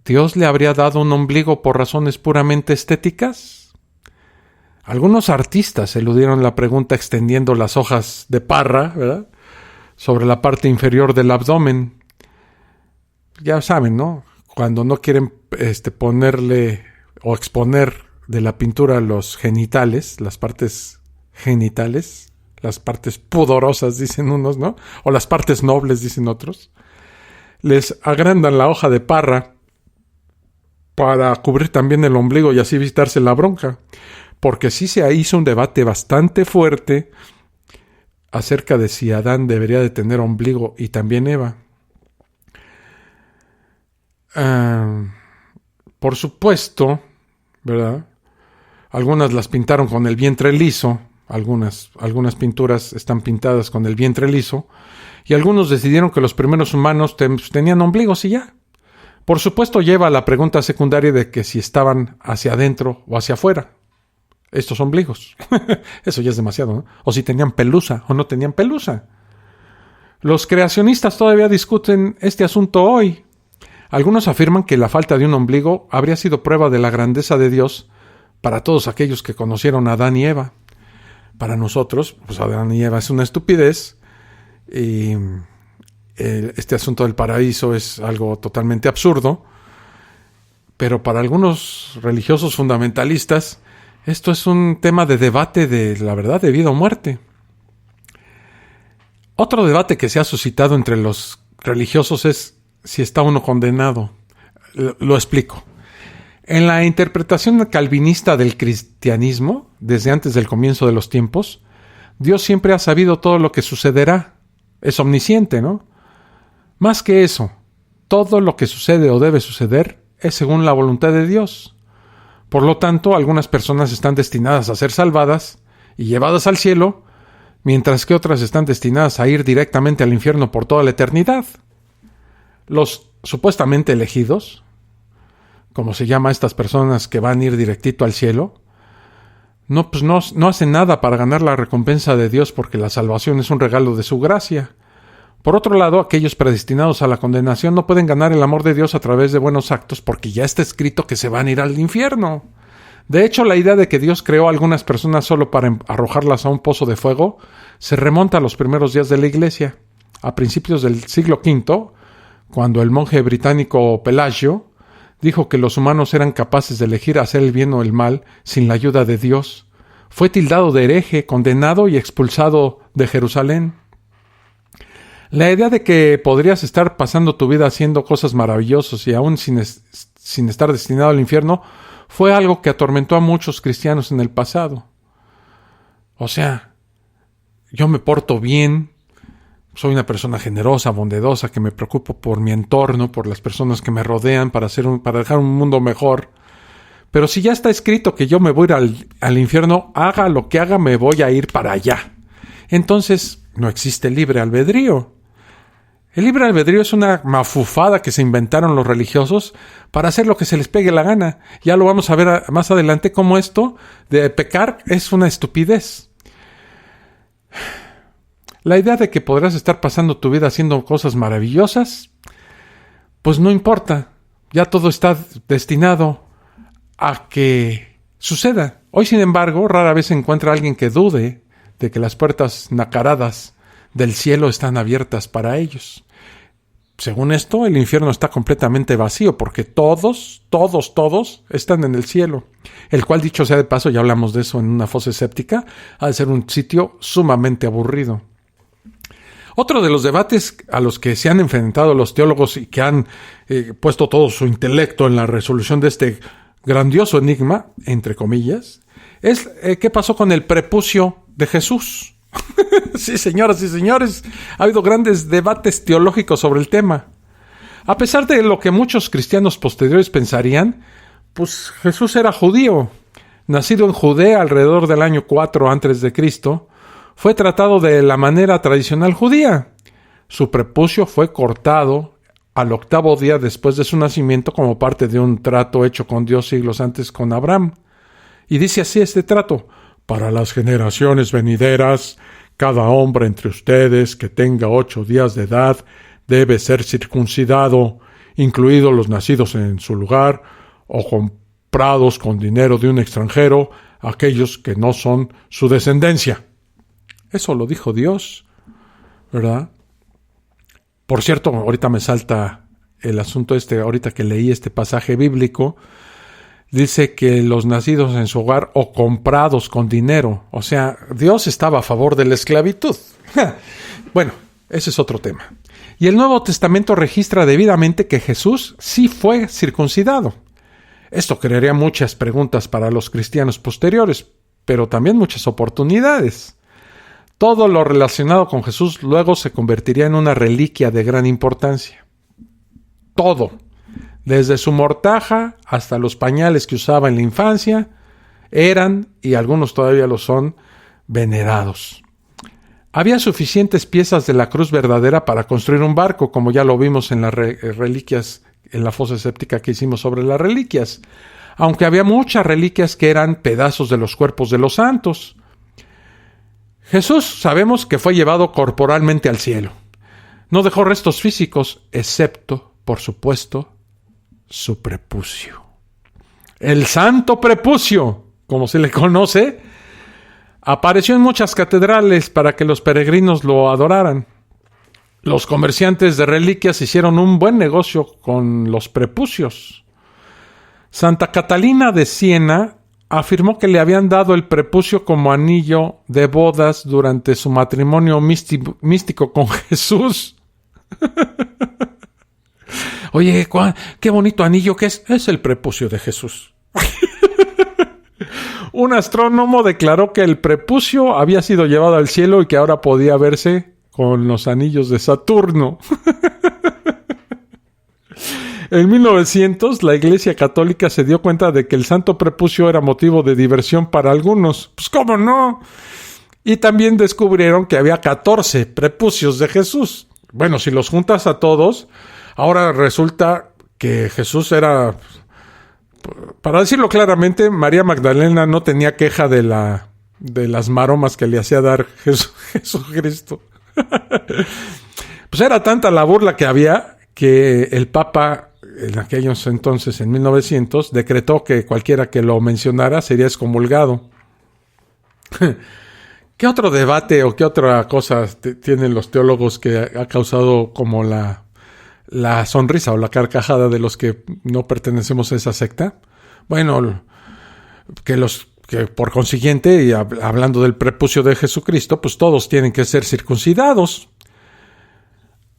¿Dios le habría dado un ombligo por razones puramente estéticas? Algunos artistas eludieron la pregunta extendiendo las hojas de parra, ¿verdad?, sobre la parte inferior del abdomen. Ya saben, ¿no? Cuando no quieren ponerle o exponer de la pintura los genitales, las partes genitales, las partes pudorosas, dicen unos, ¿no? O las partes nobles, dicen otros. Les agrandan la hoja de parra para cubrir también el ombligo y así evitarse la bronca. Porque sí se hizo un debate bastante fuerte acerca de si Adán debería de tener ombligo y también Eva. Por supuesto, ¿verdad? Algunas las pintaron con el vientre liso, algunas pinturas están pintadas con el vientre liso, y algunos decidieron que los primeros humanos tenían ombligos y ya. Por supuesto lleva a la pregunta secundaria de que si estaban hacia adentro o hacia afuera, estos ombligos. Eso ya es demasiado, ¿no? O si tenían pelusa o no tenían pelusa. Los creacionistas todavía discuten este asunto hoy. Algunos afirman que la falta de un ombligo habría sido prueba de la grandeza de Dios para todos aquellos que conocieron a Adán y Eva. Para nosotros, pues Adán y Eva es una estupidez y este asunto del paraíso es algo totalmente absurdo, pero para algunos religiosos fundamentalistas esto es un tema de debate de la verdad de vida o muerte. Otro debate que se ha suscitado entre los religiosos es si está uno condenado. Lo explico. En la interpretación calvinista del cristianismo, desde antes del comienzo de los tiempos, Dios siempre ha sabido todo lo que sucederá. Es omnisciente, ¿no? Más que eso, todo lo que sucede o debe suceder es según la voluntad de Dios. Por lo tanto, algunas personas están destinadas a ser salvadas y llevadas al cielo, mientras que otras están destinadas a ir directamente al infierno por toda la eternidad. Los supuestamente elegidos, como se llama a estas personas que van a ir directito al cielo, no hacen nada para ganar la recompensa de Dios porque la salvación es un regalo de su gracia. Por otro lado, aquellos predestinados a la condenación no pueden ganar el amor de Dios a través de buenos actos porque ya está escrito que se van a ir al infierno. De hecho, la idea de que Dios creó a algunas personas solo para arrojarlas a un pozo de fuego se remonta a los primeros días de la Iglesia. A principios del siglo V, cuando el monje británico Pelagio dijo que los humanos eran capaces de elegir hacer el bien o el mal sin la ayuda de Dios, fue tildado de hereje, condenado y expulsado de Jerusalén. La idea de que podrías estar pasando tu vida haciendo cosas maravillosas y aún sin estar destinado al infierno fue algo que atormentó a muchos cristianos en el pasado. O sea, yo me porto bien, soy una persona generosa, bondadosa, que me preocupo por mi entorno, por las personas que me rodean para dejar un mundo mejor. Pero si ya está escrito que yo me voy a ir al infierno, haga lo que haga, me voy a ir para allá. Entonces, no existe libre albedrío. El libre albedrío es una mafufada que se inventaron los religiosos para hacer lo que se les pegue la gana. Ya lo vamos a ver más adelante cómo esto de pecar es una estupidez. La idea de que podrás estar pasando tu vida haciendo cosas maravillosas, pues no importa. Ya todo está destinado a que suceda. Hoy, sin embargo, rara vez se encuentra alguien que dude de que las puertas nacaradas del cielo están abiertas para ellos. Según esto, el infierno está completamente vacío porque todos están en el cielo, el cual, dicho sea de paso, ya hablamos de eso en una fosa escéptica, ha de ser un sitio sumamente aburrido. Otro de los debates a los que se han enfrentado los teólogos y que han puesto todo su intelecto en la resolución de este grandioso enigma, entre comillas, es qué pasó con el prepucio de Jesús. Sí, señoras y señores, ha habido grandes debates teológicos sobre el tema. A pesar de lo que muchos cristianos posteriores pensarían, pues Jesús era judío. Nacido en Judea alrededor del año 4 a.C., fue tratado de la manera tradicional judía. Su prepucio fue cortado al 8º día después de su nacimiento como parte de un trato hecho con Dios siglos antes con Abraham. Y dice así este trato: para las generaciones venideras, cada hombre entre ustedes que tenga 8 días de edad debe ser circuncidado, incluidos los nacidos en su lugar o comprados con dinero de un extranjero, aquellos que no son su descendencia. Eso lo dijo Dios, ¿verdad? Por cierto, ahorita me salta el asunto ahorita que leí este pasaje bíblico, dice que los nacidos en su hogar o comprados con dinero. O sea, Dios estaba a favor de la esclavitud. Bueno, ese es otro tema. Y el Nuevo Testamento registra debidamente que Jesús sí fue circuncidado. Esto crearía muchas preguntas para los cristianos posteriores, pero también muchas oportunidades. Todo lo relacionado con Jesús luego se convertiría en una reliquia de gran importancia. Todo. Desde su mortaja hasta los pañales que usaba en la infancia, eran, y algunos todavía lo son, venerados. Había suficientes piezas de la cruz verdadera para construir un barco, como ya lo vimos en las reliquias, en la fosa escéptica que hicimos sobre las reliquias, aunque había muchas reliquias que eran pedazos de los cuerpos de los santos. Jesús sabemos que fue llevado corporalmente al cielo. No dejó restos físicos, excepto, por supuesto, su prepucio. El santo prepucio, como se le conoce, apareció en muchas catedrales para que los peregrinos lo adoraran. Los comerciantes de reliquias hicieron un buen negocio con los prepucios. Santa Catalina de Siena afirmó que le habían dado el prepucio como anillo de bodas durante su matrimonio místico con Jesús. Oye, qué bonito anillo que es. Es el prepucio de Jesús. Un astrónomo declaró que el prepucio había sido llevado al cielo y que ahora podía verse con los anillos de Saturno. En 1900, la Iglesia Católica se dio cuenta de que el santo prepucio era motivo de diversión para algunos. Pues, ¿cómo no? Y también descubrieron que había 14 prepucios de Jesús. Bueno, si los juntas a todos, ahora resulta que Jesús era, para decirlo claramente, María Magdalena no tenía queja de las maromas que le hacía dar Jesucristo. Pues era tanta la burla que había que el Papa, en aquellos entonces, en 1900, decretó que cualquiera que lo mencionara sería excomulgado. ¿Qué otro debate o qué otra cosa tienen los teólogos que ha causado como la sonrisa o la carcajada de los que no pertenecemos a esa secta? Bueno, que por consiguiente, y hablando del prepucio de Jesucristo, pues todos tienen que ser circuncidados.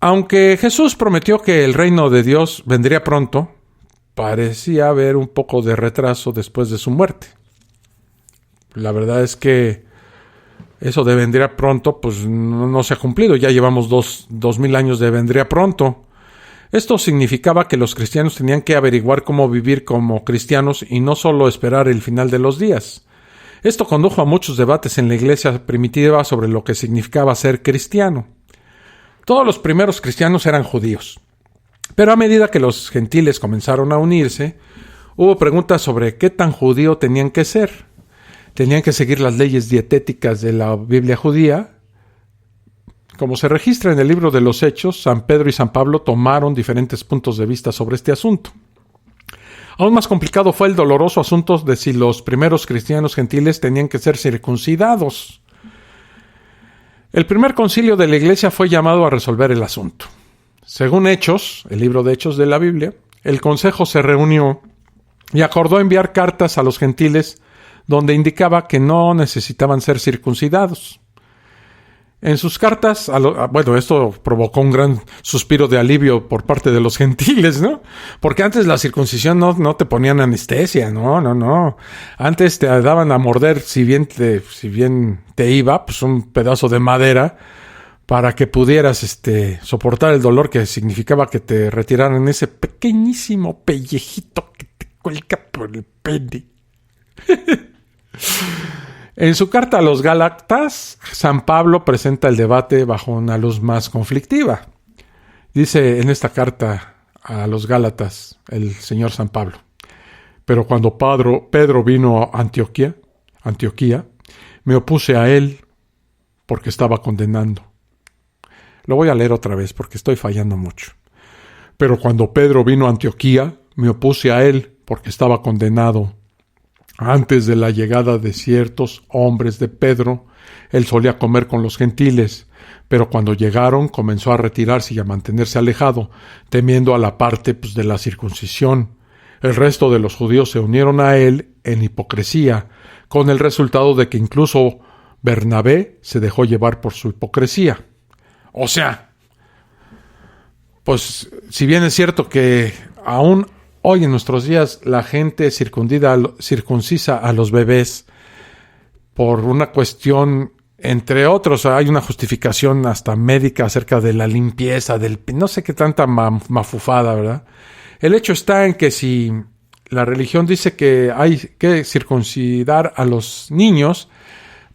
Aunque Jesús prometió que el reino de Dios vendría pronto, parecía haber un poco de retraso después de su muerte. La verdad es que eso de vendría pronto, pues no se ha cumplido. Ya llevamos 2000 años de vendría pronto. Esto significaba que los cristianos tenían que averiguar cómo vivir como cristianos y no solo esperar el final de los días. Esto condujo a muchos debates en la iglesia primitiva sobre lo que significaba ser cristiano. Todos los primeros cristianos eran judíos, pero a medida que los gentiles comenzaron a unirse, hubo preguntas sobre qué tan judío tenían que ser. Tenían que seguir las leyes dietéticas de la Biblia judía. Como se registra en el libro de los Hechos, San Pedro y San Pablo tomaron diferentes puntos de vista sobre este asunto. Aún más complicado fue el doloroso asunto de si los primeros cristianos gentiles tenían que ser circuncidados. El primer concilio de la Iglesia fue llamado a resolver el asunto. Según Hechos, el libro de Hechos de la Biblia, el consejo se reunió y acordó enviar cartas a los gentiles donde indicaba que no necesitaban ser circuncidados. En sus cartas, esto provocó un gran suspiro de alivio por parte de los gentiles, ¿no? Porque antes la circuncisión no te ponían anestesia, no. Antes te daban a morder, si bien te iba, pues un pedazo de madera para que pudieras soportar el dolor que significaba que te retiraran ese pequeñísimo pellejito que te cuelga por el pene. En su carta a los Gálatas, San Pablo presenta el debate bajo una luz más conflictiva. Dice en esta carta a los Gálatas el señor San Pablo: pero cuando Pedro vino a Antioquía, me opuse a él porque estaba condenando. Lo voy a leer otra vez porque estoy fallando mucho. Pero cuando Pedro vino a Antioquía, me opuse a él porque estaba condenado. Antes de la llegada de ciertos hombres de Pedro, él solía comer con los gentiles, pero cuando llegaron comenzó a retirarse y a mantenerse alejado, temiendo a la parte de la circuncisión. El resto de los judíos se unieron a él en hipocresía, con el resultado de que incluso Bernabé se dejó llevar por su hipocresía. O sea, pues si bien es cierto que aún hoy en nuestros días la gente circuncisa a los bebés por una cuestión, entre otros, hay una justificación hasta médica acerca de la limpieza, no sé qué tanta mafufada, ¿verdad? El hecho está en que si la religión dice que hay que circuncidar a los niños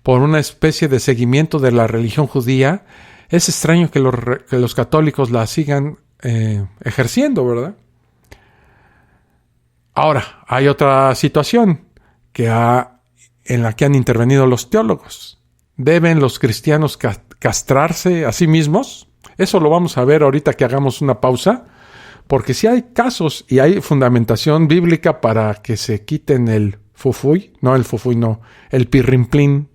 por una especie de seguimiento de la religión judía, es extraño que los católicos la sigan ejerciendo, ¿verdad? Ahora, hay otra situación en la que han intervenido los teólogos. ¿Deben los cristianos castrarse a sí mismos? Eso lo vamos a ver ahorita que hagamos una pausa, porque sí hay casos y hay fundamentación bíblica para que se quiten el pirrimplín.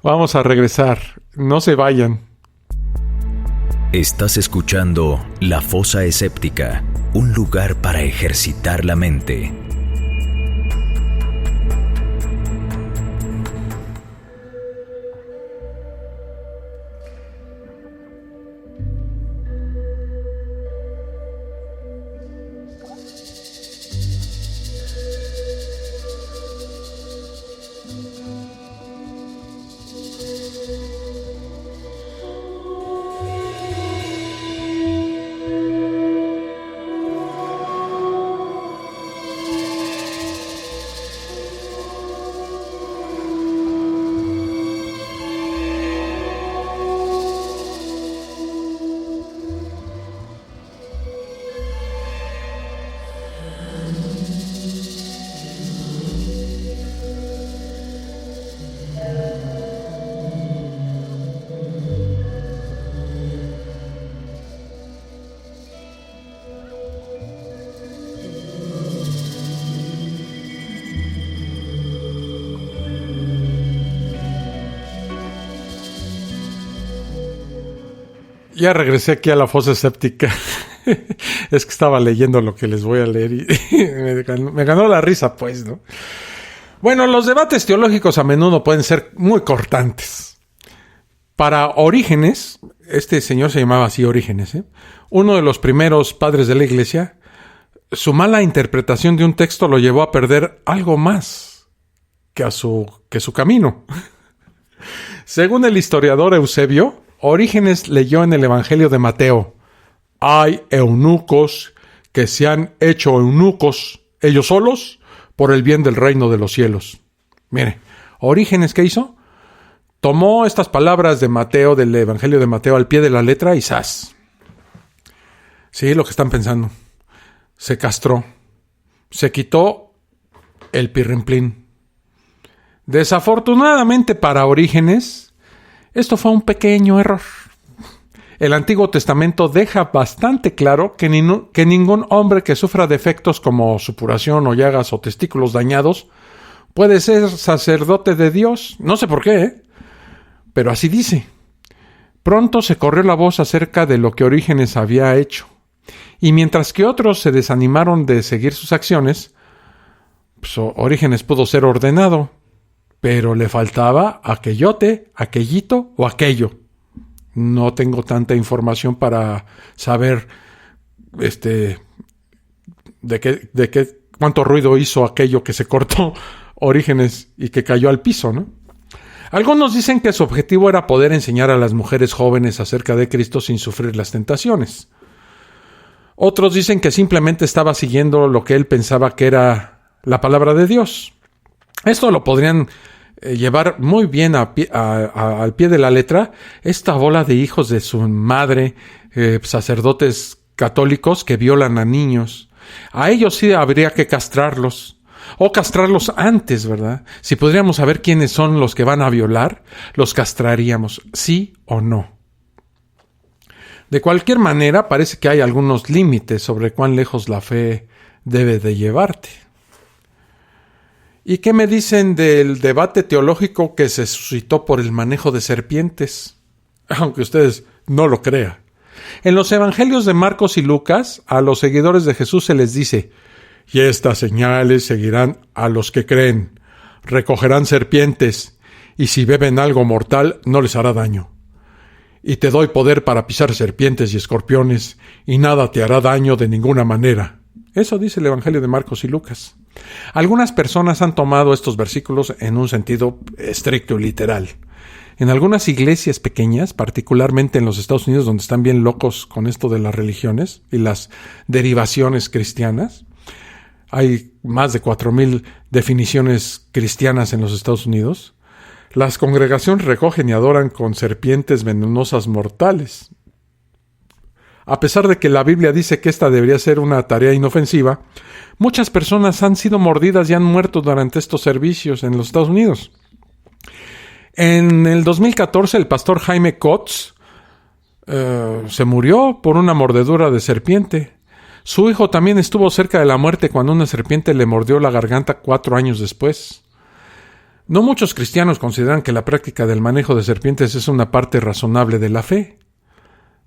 Vamos a regresar, no se vayan.
Estás escuchando La Fosa Escéptica, un lugar para ejercitar la mente.
Ya regresé aquí a la fosa escéptica. Es que estaba leyendo lo que les voy a leer y me ganó la risa, pues, ¿no? Bueno, los debates teológicos a menudo pueden ser muy cortantes. Para Orígenes, este señor se llamaba así Orígenes, uno de los primeros padres de la Iglesia, su mala interpretación de un texto lo llevó a perder algo más que su camino. Según el historiador Eusebio, Orígenes leyó en el Evangelio de Mateo: hay eunucos que se han hecho eunucos ellos solos por el bien del reino de los cielos. Mire, Orígenes, ¿qué hizo? tomó estas palabras de Mateo, del Evangelio de Mateo, al pie de la letra y ¡zas! Sí, lo que están pensando. Se castró. Se quitó el pirrimplín. Desafortunadamente para Orígenes, esto fue un pequeño error. El Antiguo Testamento deja bastante claro que ningún hombre que sufra defectos como supuración o llagas o testículos dañados puede ser sacerdote de Dios. No sé por qué, pero así dice. Pronto se corrió la voz acerca de lo que Orígenes había hecho. Y mientras que otros se desanimaron de seguir sus acciones, pues Orígenes pudo ser ordenado, pero le faltaba aquellote, aquellito o aquello. No tengo tanta información para saber cuánto ruido hizo aquello que se cortó Orígenes y que cayó al piso, ¿no? Algunos dicen que su objetivo era poder enseñar a las mujeres jóvenes acerca de Cristo sin sufrir las tentaciones. Otros dicen que simplemente estaba siguiendo lo que él pensaba que era la palabra de Dios. Esto lo podrían llevar muy bien al pie de la letra esta bola de hijos de su madre, sacerdotes católicos que violan a niños. A ellos sí habría que castrarlos. O castrarlos antes, ¿verdad? Si podríamos saber quiénes son los que van a violar, los castraríamos, sí o no. De cualquier manera, parece que hay algunos límites sobre cuán lejos la fe debe de llevarte. ¿Y qué me dicen del debate teológico que se suscitó por el manejo de serpientes? Aunque ustedes no lo crean. En los evangelios de Marcos y Lucas, a los seguidores de Jesús se les dice: y estas señales seguirán a los que creen. Recogerán serpientes, y si beben algo mortal, no les hará daño. Y te doy poder para pisar serpientes y escorpiones, y nada te hará daño de ninguna manera. Eso dice el Evangelio de Marcos y Lucas. Algunas personas han tomado estos versículos en un sentido estricto y literal. En algunas iglesias pequeñas, particularmente en los Estados Unidos, donde están bien locos con esto de las religiones y las derivaciones cristianas, hay más de 4,000 definiciones cristianas en los Estados Unidos. Las congregaciones recogen y adoran con serpientes venenosas mortales. A pesar de que la Biblia dice que esta debería ser una tarea inofensiva, muchas personas han sido mordidas y han muerto durante estos servicios en los Estados Unidos. En el 2014, el pastor Jaime Kotz se murió por una mordedura de serpiente. Su hijo también estuvo cerca de la muerte cuando una serpiente le mordió la garganta 4 años después. No muchos cristianos consideran que la práctica del manejo de serpientes es una parte razonable de la fe.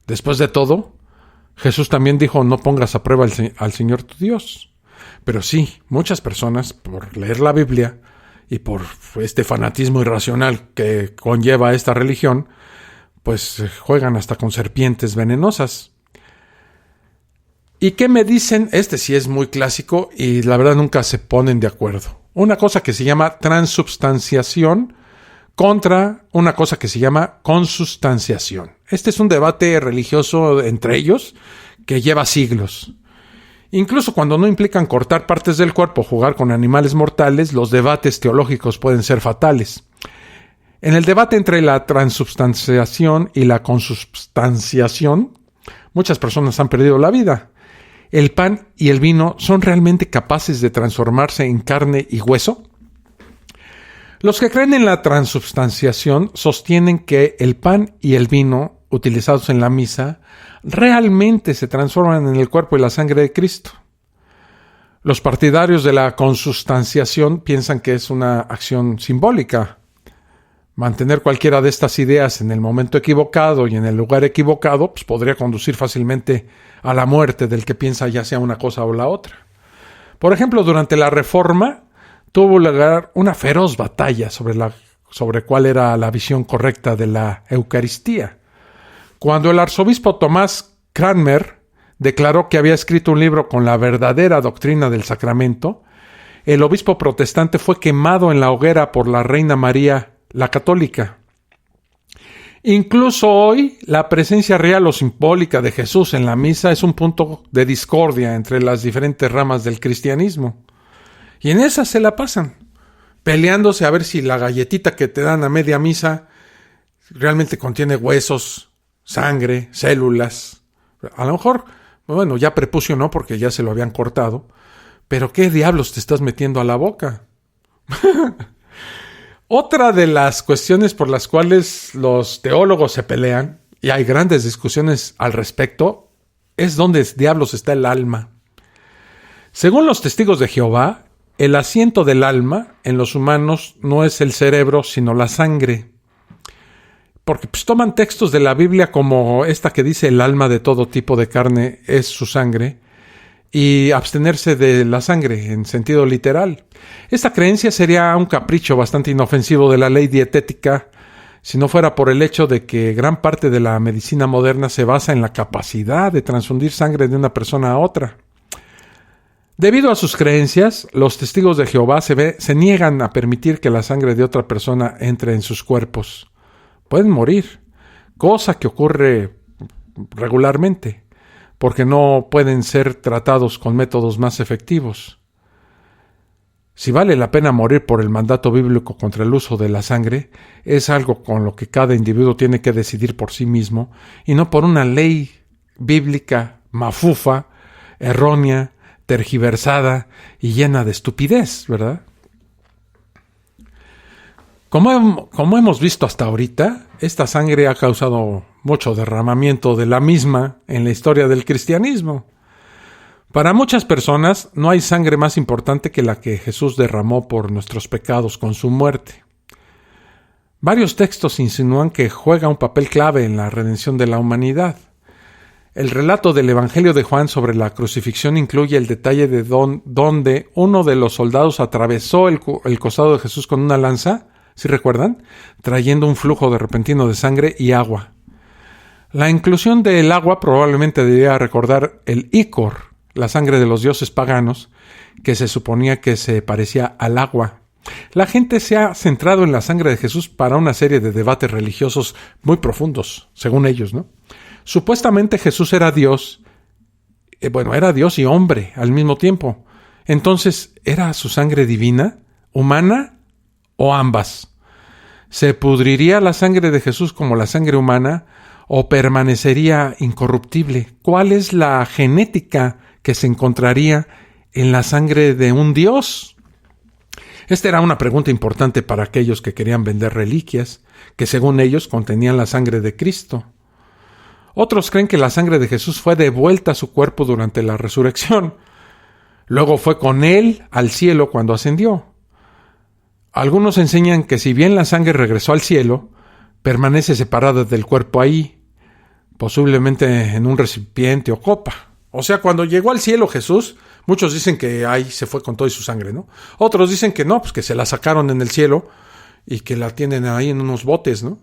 Después de todo, Jesús también dijo: no pongas a prueba al Señor tu Dios. Pero sí, muchas personas, por leer la Biblia y por este fanatismo irracional que conlleva esta religión, pues juegan hasta con serpientes venenosas. ¿Y qué me dicen? Este sí es muy clásico y la verdad nunca se ponen de acuerdo. Una cosa que se llama transubstanciación contra una cosa que se llama consustanciación. Este es un debate religioso entre ellos que lleva siglos. Incluso cuando no implican cortar partes del cuerpo o jugar con animales mortales, los debates teológicos pueden ser fatales. En el debate entre la transubstanciación y la consubstanciación, muchas personas han perdido la vida. ¿El pan y el vino son realmente capaces de transformarse en carne y hueso? Los que creen en la transubstanciación sostienen que el pan y el vino utilizados en la misa realmente se transforman en el cuerpo y la sangre de Cristo. Los partidarios de la consustanciación piensan que es una acción simbólica. Mantener cualquiera de estas ideas en el momento equivocado y en el lugar equivocado pues podría conducir fácilmente a la muerte del que piensa ya sea una cosa o la otra. Por ejemplo, durante la Reforma tuvo lugar una feroz batalla sobre cuál era la visión correcta de la Eucaristía. Cuando el arzobispo Tomás Cranmer declaró que había escrito un libro con la verdadera doctrina del sacramento, el obispo protestante fue quemado en la hoguera por la Reina María la Católica. Incluso hoy, la presencia real o simbólica de Jesús en la misa es un punto de discordia entre las diferentes ramas del cristianismo. Y en esas se la pasan, peleándose a ver si la galletita que te dan a media misa realmente contiene huesos, sangre, células. A lo mejor, bueno, ya prepucio no, porque ya se lo habían cortado. Pero ¿qué diablos te estás metiendo a la boca? Otra de las cuestiones por las cuales los teólogos se pelean, y hay grandes discusiones al respecto, es dónde diablos está el alma. Según los testigos de Jehová, el asiento del alma en los humanos no es el cerebro, sino la sangre. Porque pues, toman textos de la Biblia como esta que dice el alma de todo tipo de carne es su sangre, y abstenerse de la sangre en sentido literal. Esta creencia sería un capricho bastante inofensivo de la ley dietética si no fuera por el hecho de que gran parte de la medicina moderna se basa en la capacidad de transfundir sangre de una persona a otra. Debido a sus creencias, los testigos de Jehová se niegan a permitir que la sangre de otra persona entre en sus cuerpos. Pueden morir, cosa que ocurre regularmente, porque no pueden ser tratados con métodos más efectivos. Si vale la pena morir por el mandato bíblico contra el uso de la sangre, es algo con lo que cada individuo tiene que decidir por sí mismo, y no por una ley bíblica mafufa, errónea, tergiversada y llena de estupidez, ¿verdad? Como hemos visto hasta ahorita, esta sangre ha causado mucho derramamiento de la misma en la historia del cristianismo. Para muchas personas no hay sangre más importante que la que Jesús derramó por nuestros pecados con su muerte. Varios textos insinúan que juega un papel clave en la redención de la humanidad. El relato del Evangelio de Juan sobre la crucifixión incluye el detalle de donde uno de los soldados atravesó el costado de Jesús con una lanza, ¿sí recuerdan?, trayendo un flujo repentino de sangre y agua. La inclusión del agua probablemente debería recordar el ícor, la sangre de los dioses paganos, que se suponía que se parecía al agua. La gente se ha centrado en la sangre de Jesús para una serie de debates religiosos muy profundos, según ellos, ¿no? Supuestamente Jesús era Dios, era Dios y hombre al mismo tiempo. Entonces, ¿era su sangre divina, humana o ambas? ¿Se pudriría la sangre de Jesús como la sangre humana o permanecería incorruptible? ¿Cuál es la genética que se encontraría en la sangre de un Dios? Esta era una pregunta importante para aquellos que querían vender reliquias, que según ellos contenían la sangre de Cristo. Otros creen que la sangre de Jesús fue devuelta a su cuerpo durante la resurrección. Luego fue con él al cielo cuando ascendió. Algunos enseñan que si bien la sangre regresó al cielo, permanece separada del cuerpo ahí, posiblemente en un recipiente o copa. O sea, cuando llegó al cielo Jesús, muchos dicen que ahí se fue con toda su sangre, ¿no? Otros dicen que no, pues que se la sacaron en el cielo y que la tienen ahí en unos botes, ¿no?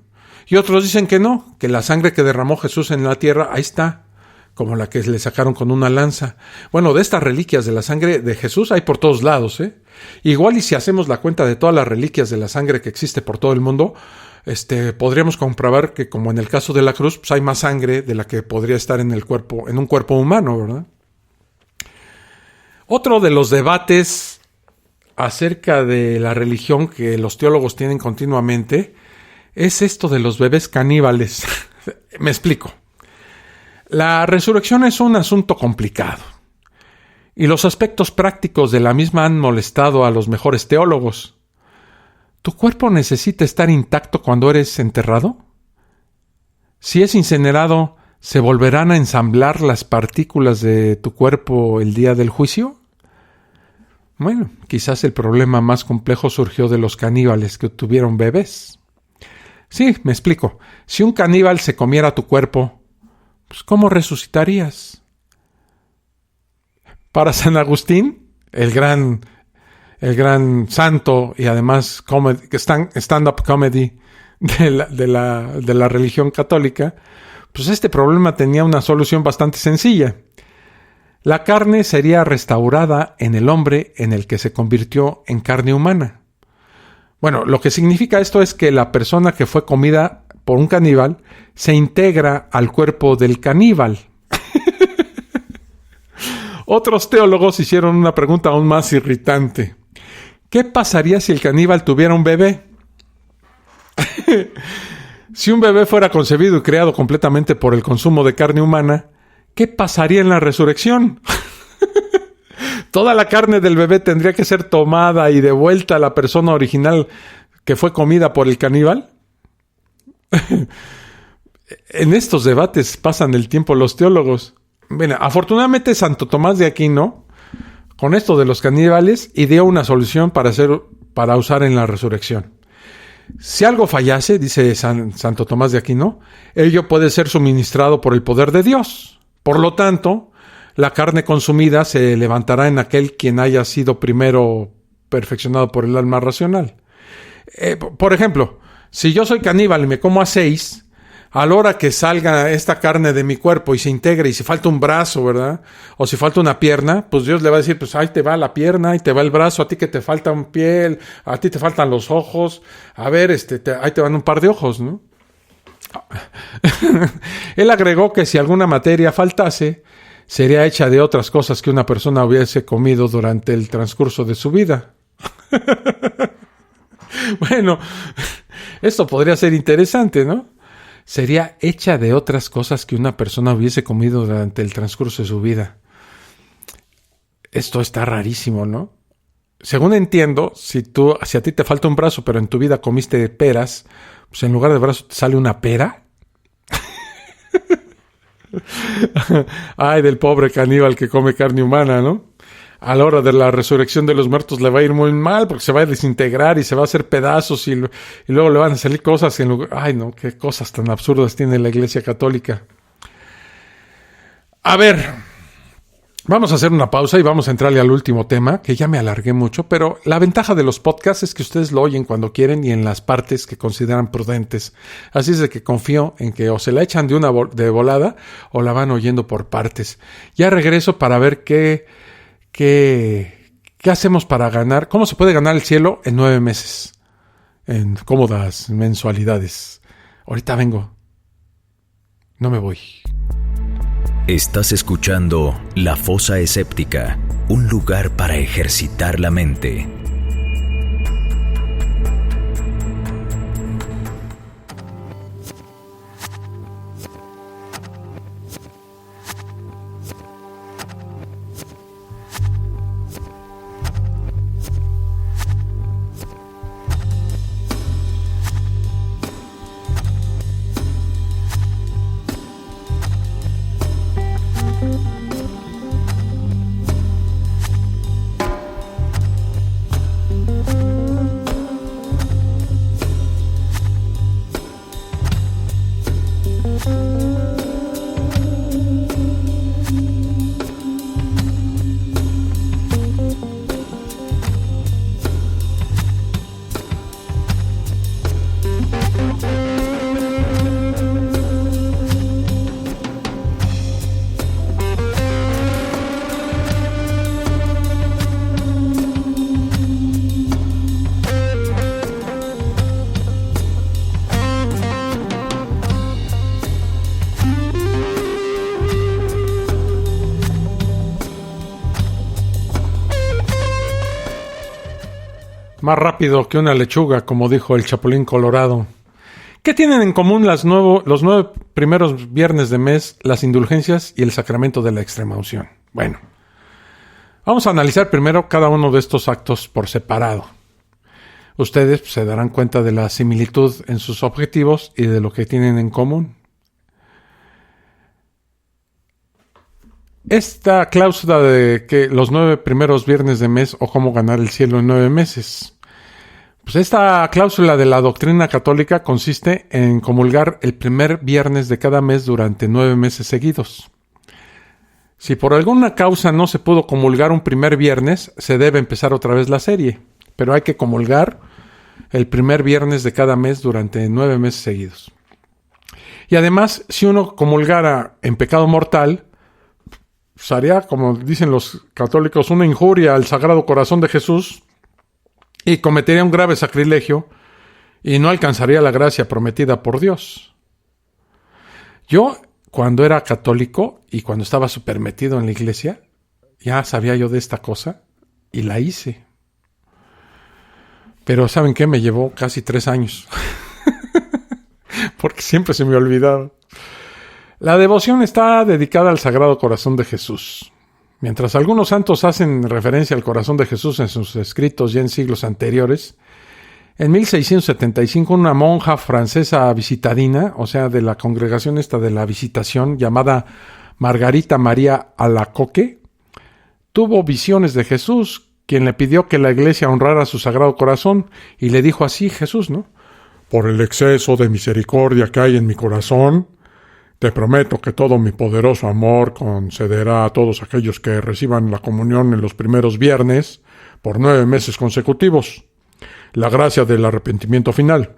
Y otros dicen que no, que la sangre que derramó Jesús en la tierra, ahí está, como la que le sacaron con una lanza. Bueno, de estas reliquias de la sangre de Jesús hay por todos lados, ¿eh? Igual y si hacemos la cuenta de todas las reliquias de la sangre que existe por todo el mundo, podríamos comprobar que, como en el caso de la cruz, pues hay más sangre de la que podría estar en el cuerpo, en un cuerpo humano, ¿verdad? Otro de los debates acerca de la religión que los teólogos tienen continuamente es esto de los bebés caníbales. Me explico. La resurrección es un asunto complicado, y los aspectos prácticos de la misma han molestado a los mejores teólogos. ¿Tu cuerpo necesita estar intacto cuando eres enterrado? Si es incinerado, ¿se volverán a ensamblar las partículas de tu cuerpo el día del juicio? Bueno, quizás el problema más complejo surgió de los caníbales que tuvieron bebés. Sí, me explico. Si un caníbal se comiera tu cuerpo, pues ¿cómo resucitarías? Para San Agustín, el gran santo y además stand-up comedy de la religión católica, pues este problema tenía una solución bastante sencilla. La carne sería restaurada en el hombre en el que se convirtió en carne humana. Bueno, lo que significa esto es que la persona que fue comida por un caníbal se integra al cuerpo del caníbal. Otros teólogos hicieron una pregunta aún más irritante. ¿Qué pasaría si el caníbal tuviera un bebé? Si un bebé fuera concebido y creado completamente por el consumo de carne humana, ¿qué pasaría en la resurrección? ¿Toda la carne del bebé tendría que ser tomada y devuelta a la persona original que fue comida por el caníbal? En estos debates pasan el tiempo los teólogos. Bueno, afortunadamente Santo Tomás de Aquino, con esto de los caníbales, ideó una solución para usar en la resurrección. Si algo fallase, dice Santo Tomás de Aquino, ello puede ser suministrado por el poder de Dios. Por lo tanto, la carne consumida se levantará en aquel quien haya sido primero perfeccionado por el alma racional. Por ejemplo, si yo soy caníbal y me como a 6, a la hora que salga esta carne de mi cuerpo y se integre, y si falta un brazo, ¿verdad? O si falta una pierna, pues Dios le va a decir, pues ahí te va la pierna, ahí te va el brazo, a ti que te falta un piel, a ti te faltan los ojos, a ver, ahí te van un par de ojos, ¿no? Él agregó que si alguna materia faltase, sería hecha de otras cosas que una persona hubiese comido durante el transcurso de su vida. Bueno, esto podría ser interesante, ¿no? Sería hecha de otras cosas que una persona hubiese comido durante el transcurso de su vida. Esto está rarísimo, ¿no? Según entiendo, si a ti te falta un brazo, pero en tu vida comiste peras, pues en lugar de brazo te sale una pera. Ay, del pobre caníbal que come carne humana, ¿no? A la hora de la resurrección de los muertos le va a ir muy mal porque se va a desintegrar y se va a hacer pedazos y luego le van a salir cosas en lugar... Ay, no, qué cosas tan absurdas tiene la Iglesia Católica. A ver, vamos a hacer una pausa y vamos a entrarle al último tema, que ya me alargué mucho, pero la ventaja de los podcasts es que ustedes lo oyen cuando quieren y en las partes que consideran prudentes. Así es de que confío en que o se la echan de volada o la van oyendo por partes. Ya regreso para ver ¿Qué hacemos para ganar? ¿Cómo se puede ganar el cielo en 9 meses? En cómodas mensualidades. Ahorita vengo. No me voy.
Estás escuchando La Fosa Escéptica, un lugar para ejercitar la mente.
Más rápido que una lechuga, como dijo el Chapulín Colorado. ¿Qué tienen en común los 9 primeros viernes de mes, las indulgencias y el sacramento de la extremaunción? Bueno, vamos a analizar primero cada uno de estos actos por separado. Ustedes se darán cuenta de la similitud en sus objetivos y de lo que tienen en común. Esta cláusula de que los 9 primeros viernes de mes o cómo ganar el cielo en 9 meses. Pues esta cláusula de la doctrina católica consiste en comulgar el primer viernes de cada mes durante 9 meses seguidos. Si por alguna causa no se pudo comulgar un primer viernes, se debe empezar otra vez la serie. Pero hay que comulgar el primer viernes de cada mes durante 9 meses seguidos. Y además, si uno comulgara en pecado mortal, pues haría, como dicen los católicos, una injuria al Sagrado Corazón de Jesús y cometería un grave sacrilegio y no alcanzaría la gracia prometida por Dios. Yo, cuando era católico y cuando estaba súper metido en la iglesia, ya sabía yo de esta cosa y la hice. Pero ¿saben qué? Me llevó casi 3 años. porque siempre se me olvidaba. La devoción está dedicada al Sagrado Corazón de Jesús. Mientras algunos santos hacen referencia al corazón de Jesús en sus escritos ya en siglos anteriores, en 1675 una monja francesa visitadina, o sea, de la congregación esta de la Visitación, llamada Margarita María Alacoque, tuvo visiones de Jesús, quien le pidió que la iglesia honrara su Sagrado Corazón, y le dijo así Jesús, ¿no? Por el exceso de misericordia que hay en mi corazón, te prometo que todo mi poderoso amor concederá a todos aquellos que reciban la comunión en los primeros viernes por 9 meses consecutivos la gracia del arrepentimiento final.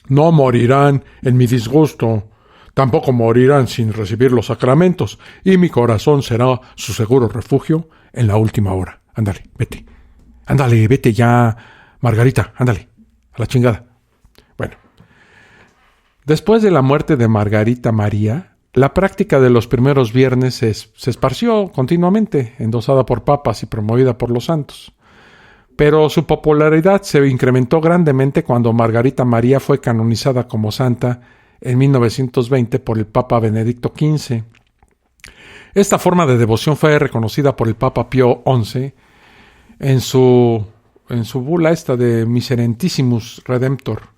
No morirán en mi disgusto, tampoco morirán sin recibir los sacramentos, y mi corazón será su seguro refugio en la última hora. Ándale, vete. Ándale, vete ya, Margarita, ándale, a la chingada. Bueno, después de la muerte de Margarita María, la práctica de los primeros viernes se esparció continuamente, endosada por papas y promovida por los santos. Pero su popularidad se incrementó grandemente cuando Margarita María fue canonizada como santa en 1920 por el Papa Benedicto XV. Esta forma de devoción fue reconocida por el Papa Pío XI en su bula esta de Miserentissimus Redemptor.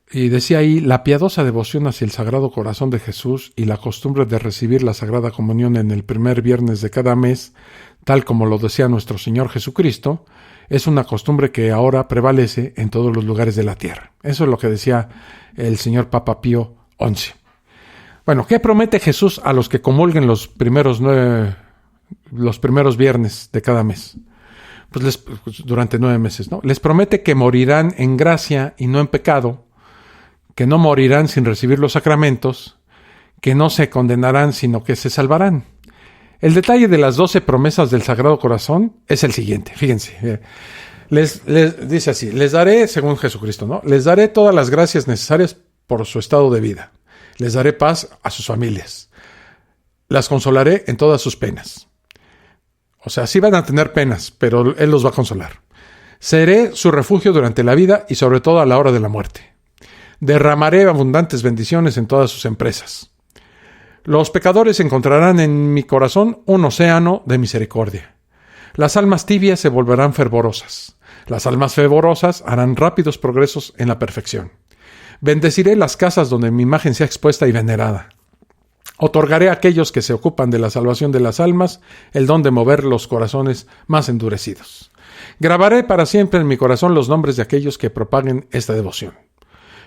Y decía ahí, la piadosa devoción hacia el Sagrado Corazón de Jesús y la costumbre de recibir la Sagrada Comunión en el primer viernes de cada mes, tal como lo decía nuestro Señor Jesucristo, es una costumbre que ahora prevalece en todos los lugares de la tierra. Eso es lo que decía el señor Papa Pío XI. Bueno, ¿qué promete Jesús a los que comulguen los primeros viernes de cada mes? Pues durante 9 meses, ¿no? Les promete que morirán en gracia y no en pecado, que no morirán sin recibir los sacramentos, que no se condenarán, sino que se salvarán. El detalle de las 12 promesas del Sagrado Corazón es el siguiente, fíjense. Les dice así, les daré, según Jesucristo, ¿no? Les daré todas las gracias necesarias por su estado de vida. Les daré paz a sus familias. Las consolaré en todas sus penas. O sea, sí van a tener penas, pero Él los va a consolar. Seré su refugio durante la vida y sobre todo a la hora de la muerte. Derramaré abundantes bendiciones en todas sus empresas. Los pecadores encontrarán en mi corazón un océano de misericordia. Las almas tibias se volverán fervorosas. Las almas fervorosas harán rápidos progresos en la perfección. Bendeciré las casas donde mi imagen sea expuesta y venerada. Otorgaré a aquellos que se ocupan de la salvación de las almas el don de mover los corazones más endurecidos. Grabaré para siempre en mi corazón los nombres de aquellos que propaguen esta devoción.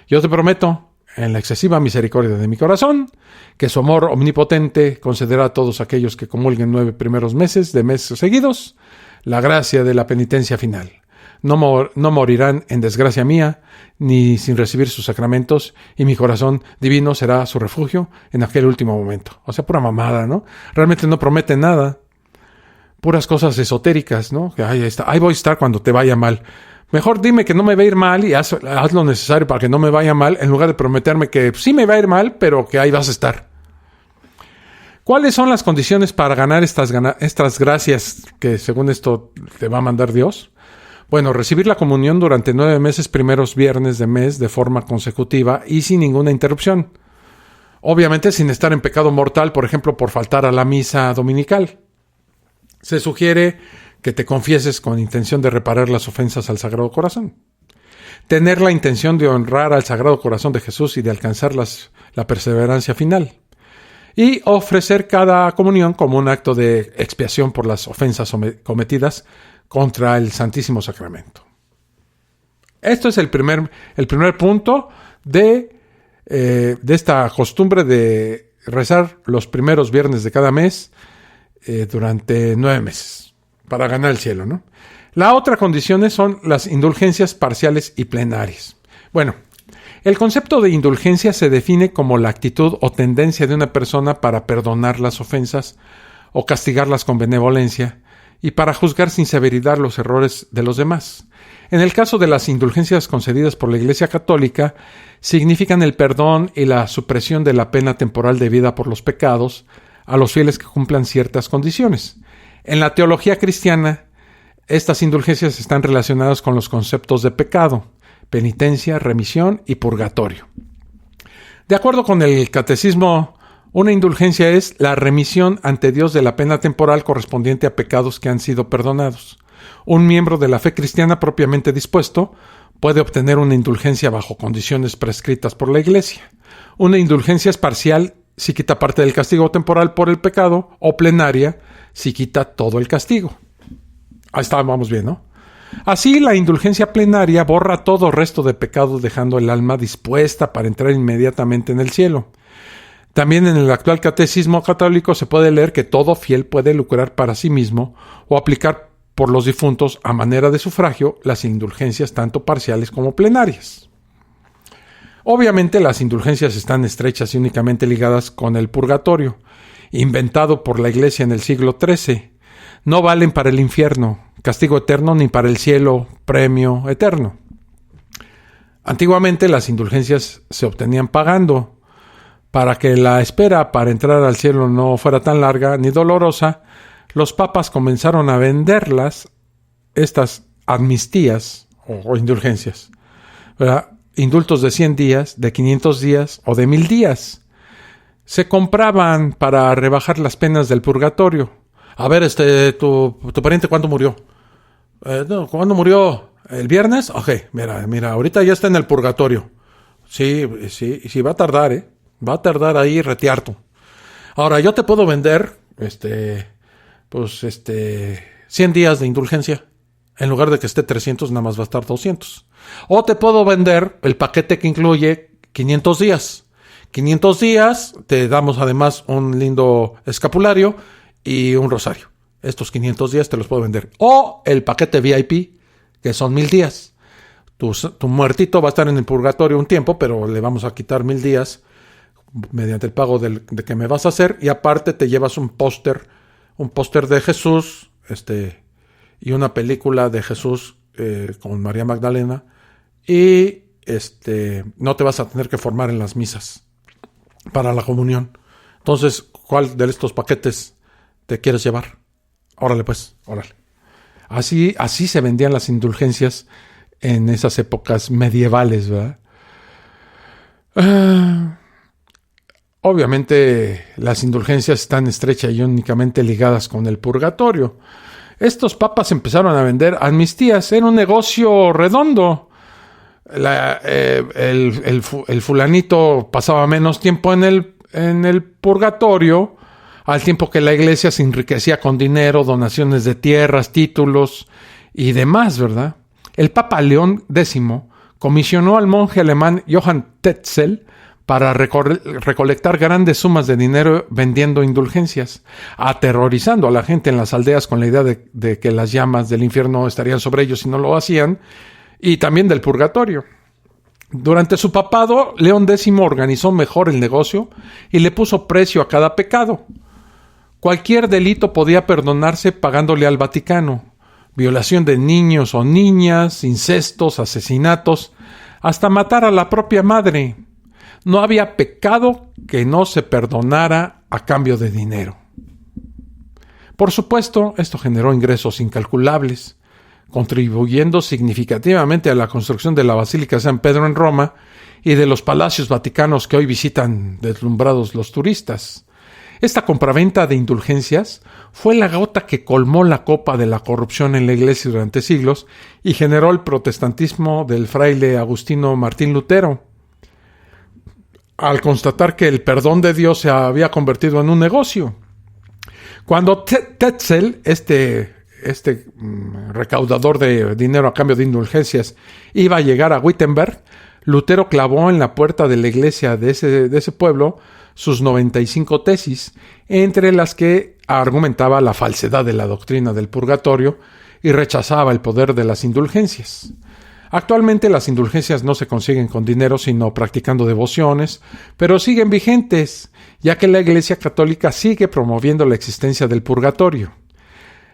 Yo te prometo, en la excesiva misericordia de mi corazón, que su amor omnipotente concederá a todos aquellos que comulguen 9 primeros meses de meses seguidos la gracia de la penitencia final. No morirán en desgracia mía, ni sin recibir sus sacramentos, y mi corazón divino será su refugio en aquel último momento. O sea, pura mamada, ¿no? Realmente no promete nada. Puras cosas esotéricas, ¿no? Que ahí voy a estar cuando te vaya mal. Mejor dime que no me va a ir mal y haz lo necesario para que no me vaya mal, en lugar de prometerme que sí me va a ir mal, pero que ahí vas a estar. ¿Cuáles son las condiciones para ganar estas gracias que según esto te va a mandar Dios? Bueno, recibir la comunión durante 9 meses primeros viernes de mes de forma consecutiva y sin ninguna interrupción. Obviamente sin estar en pecado mortal, por ejemplo, por faltar a la misa dominical. Se sugiere que te confieses con intención de reparar las ofensas al Sagrado Corazón. Tener la intención de honrar al Sagrado Corazón de Jesús y de alcanzar la perseverancia final. Y ofrecer cada comunión como un acto de expiación por las ofensas cometidas contra el Santísimo Sacramento. Esto es el primer punto de esta costumbre de rezar los primeros viernes de cada mes durante 9 meses. Para ganar el cielo, ¿no? La otra condición son las indulgencias parciales y plenarias. Bueno, el concepto de indulgencia se define como la actitud o tendencia de una persona para perdonar las ofensas o castigarlas con benevolencia y para juzgar sin severidad los errores de los demás. En el caso de las indulgencias concedidas por la Iglesia Católica, significan el perdón y la supresión de la pena temporal debida por los pecados a los fieles que cumplan ciertas condiciones. En la teología cristiana, estas indulgencias están relacionadas con los conceptos de pecado, penitencia, remisión y purgatorio. De acuerdo con el catecismo, una indulgencia es la remisión ante Dios de la pena temporal correspondiente a pecados que han sido perdonados. Un miembro de la fe cristiana propiamente dispuesto puede obtener una indulgencia bajo condiciones prescritas por la Iglesia. Una indulgencia es parcial si quita parte del castigo temporal por el pecado, o plenaria si quita todo el castigo. Ahí está, vamos bien, ¿no? Así, la indulgencia plenaria borra todo resto de pecado, dejando el alma dispuesta para entrar inmediatamente en el cielo. También en el actual catecismo católico se puede leer que todo fiel puede lucrar para sí mismo o aplicar por los difuntos a manera de sufragio las indulgencias tanto parciales como plenarias. Obviamente las indulgencias están estrechas y únicamente ligadas con el purgatorio, inventado por la Iglesia en el siglo XIII. No valen para el infierno, castigo eterno, ni para el cielo, premio eterno. Antiguamente las indulgencias se obtenían pagando. Para que la espera para entrar al cielo no fuera tan larga ni dolorosa, los papas comenzaron a venderlas, estas amnistías o indulgencias, ¿verdad? Indultos de 100 días, de 500 días o de 1000 días. Se compraban para rebajar las penas del purgatorio. A ver, tu pariente, ¿cuándo murió? ¿Cuándo murió? ¿El viernes? Ok, mira, ahorita ya está en el purgatorio. Sí, va a tardar, ¿eh? Va a tardar ahí retiarto. Ahora, yo te puedo vender, 100 días de indulgencia. En lugar de que esté 300, nada más va a estar 200. O te puedo vender el paquete que incluye 500 días. 500 días, te damos además un lindo escapulario y un rosario. Estos 500 días te los puedo vender. O el paquete VIP, que son 1000 días. Tu muertito va a estar en el purgatorio un tiempo, pero le vamos a quitar 1000 días mediante el pago de que me vas a hacer, y aparte te llevas un póster de Jesús, y una película de Jesús con María Magdalena, y no te vas a tener que formar en las misas para la comunión. Entonces, ¿cuál de estos paquetes te quieres llevar? Órale pues, órale. Así se vendían las indulgencias en esas épocas medievales, ¿verdad? Obviamente las indulgencias están estrechas y únicamente ligadas con el purgatorio. Estos papas empezaron a vender amnistías. Era un negocio redondo. El fulanito pasaba menos tiempo en el purgatorio, al tiempo que la Iglesia se enriquecía con dinero, donaciones de tierras, títulos y demás, ¿verdad? El Papa León X comisionó al monje alemán Johann Tetzel para recolectar grandes sumas de dinero vendiendo indulgencias, aterrorizando a la gente en las aldeas con la idea de que las llamas del infierno estarían sobre ellos si no lo hacían, y también del purgatorio. Durante su papado, León X organizó mejor el negocio y le puso precio a cada pecado. Cualquier delito podía perdonarse pagándole al Vaticano: violación de niños o niñas, incestos, asesinatos, hasta matar a la propia madre. No había pecado que no se perdonara a cambio de dinero. Por supuesto, esto generó ingresos incalculables, contribuyendo significativamente a la construcción de la Basílica de San Pedro en Roma y de los palacios vaticanos que hoy visitan deslumbrados los turistas. Esta compraventa de indulgencias fue la gota que colmó la copa de la corrupción en la Iglesia durante siglos y generó el protestantismo del fraile agustino Martín Lutero, al constatar que el perdón de Dios se había convertido en un negocio. Cuando Tetzel, recaudador de dinero a cambio de indulgencias, iba a llegar a Wittenberg, Lutero clavó en la puerta de la iglesia de ese pueblo sus 95 tesis, entre las que argumentaba la falsedad de la doctrina del purgatorio y rechazaba el poder de las indulgencias. Actualmente las indulgencias no se consiguen con dinero, sino practicando devociones, pero siguen vigentes, ya que la Iglesia Católica sigue promoviendo la existencia del purgatorio.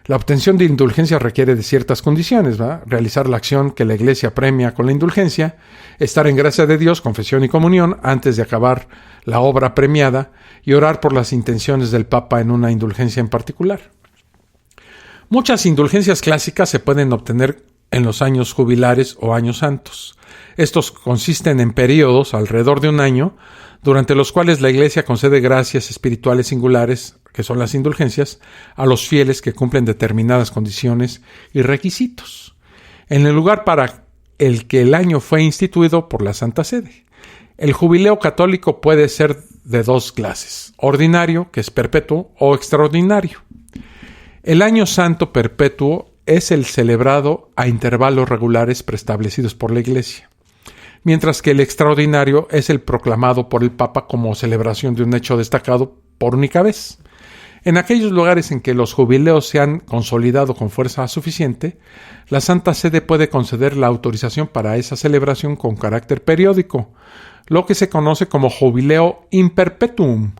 La obtención de indulgencia requiere de ciertas condiciones, ¿verdad? Realizar la acción que la Iglesia premia con la indulgencia, estar en gracia de Dios, confesión y comunión antes de acabar la obra premiada, y orar por las intenciones del Papa en una indulgencia en particular. Muchas indulgencias clásicas se pueden obtener en los años jubilares o años santos. Estos consisten en periodos alrededor de un año durante los cuales la Iglesia concede gracias espirituales singulares, que son las indulgencias, a los fieles que cumplen determinadas condiciones y requisitos, en el lugar para el que el año fue instituido por la Santa Sede. El jubileo católico puede ser de dos clases: ordinario, que es perpetuo, o extraordinario. El año santo perpetuo es el celebrado a intervalos regulares preestablecidos por la Iglesia, mientras que el extraordinario es el proclamado por el Papa como celebración de un hecho destacado por única vez. En aquellos lugares en que los jubileos se han consolidado con fuerza suficiente, la Santa Sede puede conceder la autorización para esa celebración con carácter periódico, lo que se conoce como jubileo in perpetuum.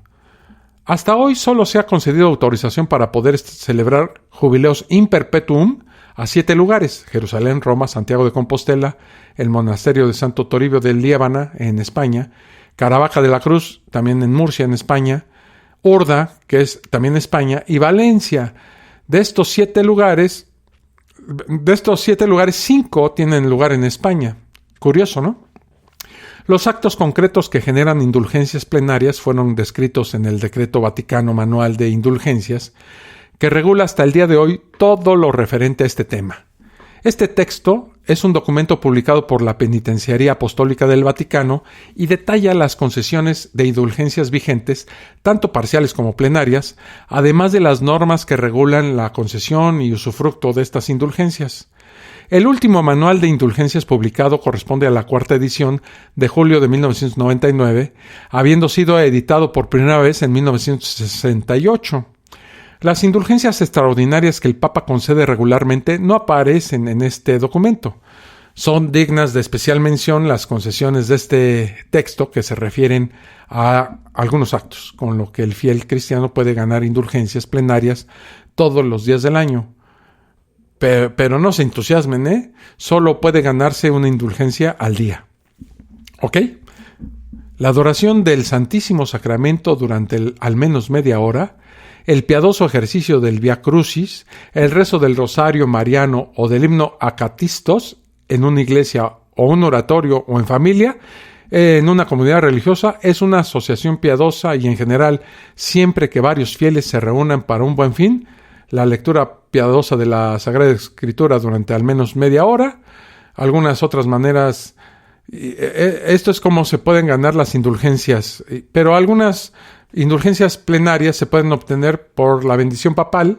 Hasta hoy solo se ha concedido autorización para poder celebrar jubileos in perpetuum a 7 lugares: Jerusalén, Roma, Santiago de Compostela, el monasterio de Santo Toribio de Liébana en España, Caravaca de la Cruz, también en Murcia, en España, Urda, que es también España, y Valencia. De estos 7 lugares, 5 tienen lugar en España. Curioso, ¿no? Los actos concretos que generan indulgencias plenarias fueron descritos en el Decreto Vaticano Manual de Indulgencias, que regula hasta el día de hoy todo lo referente a este tema. Este texto es un documento publicado por la Penitenciaría Apostólica del Vaticano y detalla las concesiones de indulgencias vigentes, tanto parciales como plenarias, además de las normas que regulan la concesión y usufructo de estas indulgencias. El último manual de indulgencias publicado corresponde a la 4ª edición de julio de 1999, habiendo sido editado por primera vez en 1968. Las indulgencias extraordinarias que el Papa concede regularmente no aparecen en este documento. Son dignas de especial mención las concesiones de este texto que se refieren a algunos actos, con lo que el fiel cristiano puede ganar indulgencias plenarias todos los días del año. Pero no se entusiasmen, ¿eh? Solo puede ganarse una indulgencia al día. ¿Ok? La adoración del Santísimo Sacramento durante al menos media hora, el piadoso ejercicio del Vía Crucis, el rezo del Rosario Mariano o del himno Acatistos en una iglesia o un oratorio o en familia, en una comunidad religiosa, es una asociación piadosa y en general, siempre que varios fieles se reúnan para un buen fin, la lectura piadosa de la Sagrada Escritura durante al menos media hora. Algunas otras maneras, esto es como se pueden ganar las indulgencias, pero algunas indulgencias plenarias se pueden obtener por la bendición papal,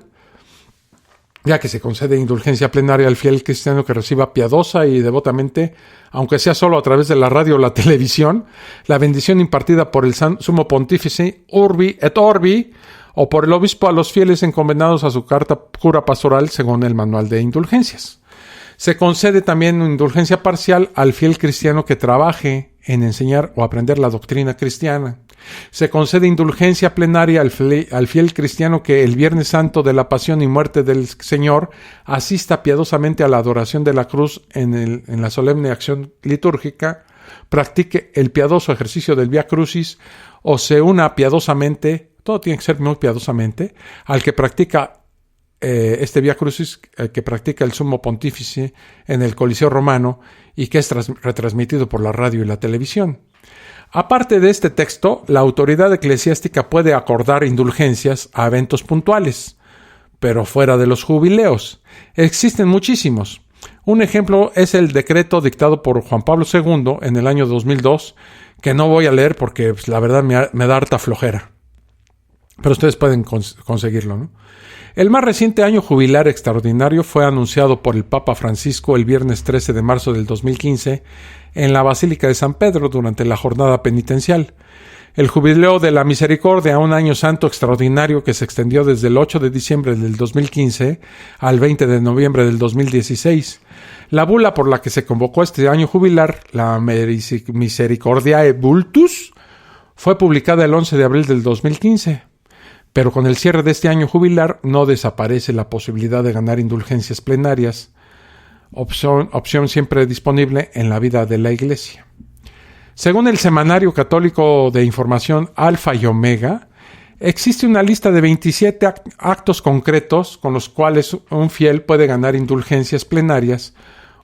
ya que se concede indulgencia plenaria al fiel cristiano que reciba piadosa y devotamente, aunque sea solo a través de la radio o la televisión, la bendición impartida por el Sumo Pontífice Urbi et Orbi, o por el obispo a los fieles encomendados a su cura pastoral según el manual de indulgencias. Se concede también una indulgencia parcial al fiel cristiano que trabaje en enseñar o aprender la doctrina cristiana. Se concede indulgencia plenaria al fiel cristiano que el Viernes Santo de la Pasión y Muerte del Señor asista piadosamente a la adoración de la cruz en la solemne acción litúrgica, practique el piadoso ejercicio del Vía Crucis o se una piadosamente, todo tiene que ser muy piadosamente, al que practica este Vía Crucis, que practica el Sumo Pontífice en el Coliseo Romano y que es retransmitido por la radio y la televisión. Aparte de este texto, la autoridad eclesiástica puede acordar indulgencias a eventos puntuales, pero fuera de los jubileos. Existen muchísimos. Un ejemplo es el decreto dictado por Juan Pablo II en el año 2002, que no voy a leer porque la verdad me da harta flojera. Pero ustedes pueden conseguirlo, ¿no? El más reciente año jubilar extraordinario fue anunciado por el Papa Francisco el viernes 13 de marzo del 2015 en la Basílica de San Pedro durante la jornada penitencial. El jubileo de la misericordia, un año santo extraordinario que se extendió desde el 8 de diciembre del 2015 al 20 de noviembre del 2016. La bula por la que se convocó este año jubilar, la Misericordiae Vultus, fue publicada el 11 de abril del 2015. Pero con el cierre de este año jubilar no desaparece la posibilidad de ganar indulgencias plenarias, opción siempre disponible en la vida de la Iglesia. Según el Semanario Católico de Información Alfa y Omega, existe una lista de 27 actos concretos con los cuales un fiel puede ganar indulgencias plenarias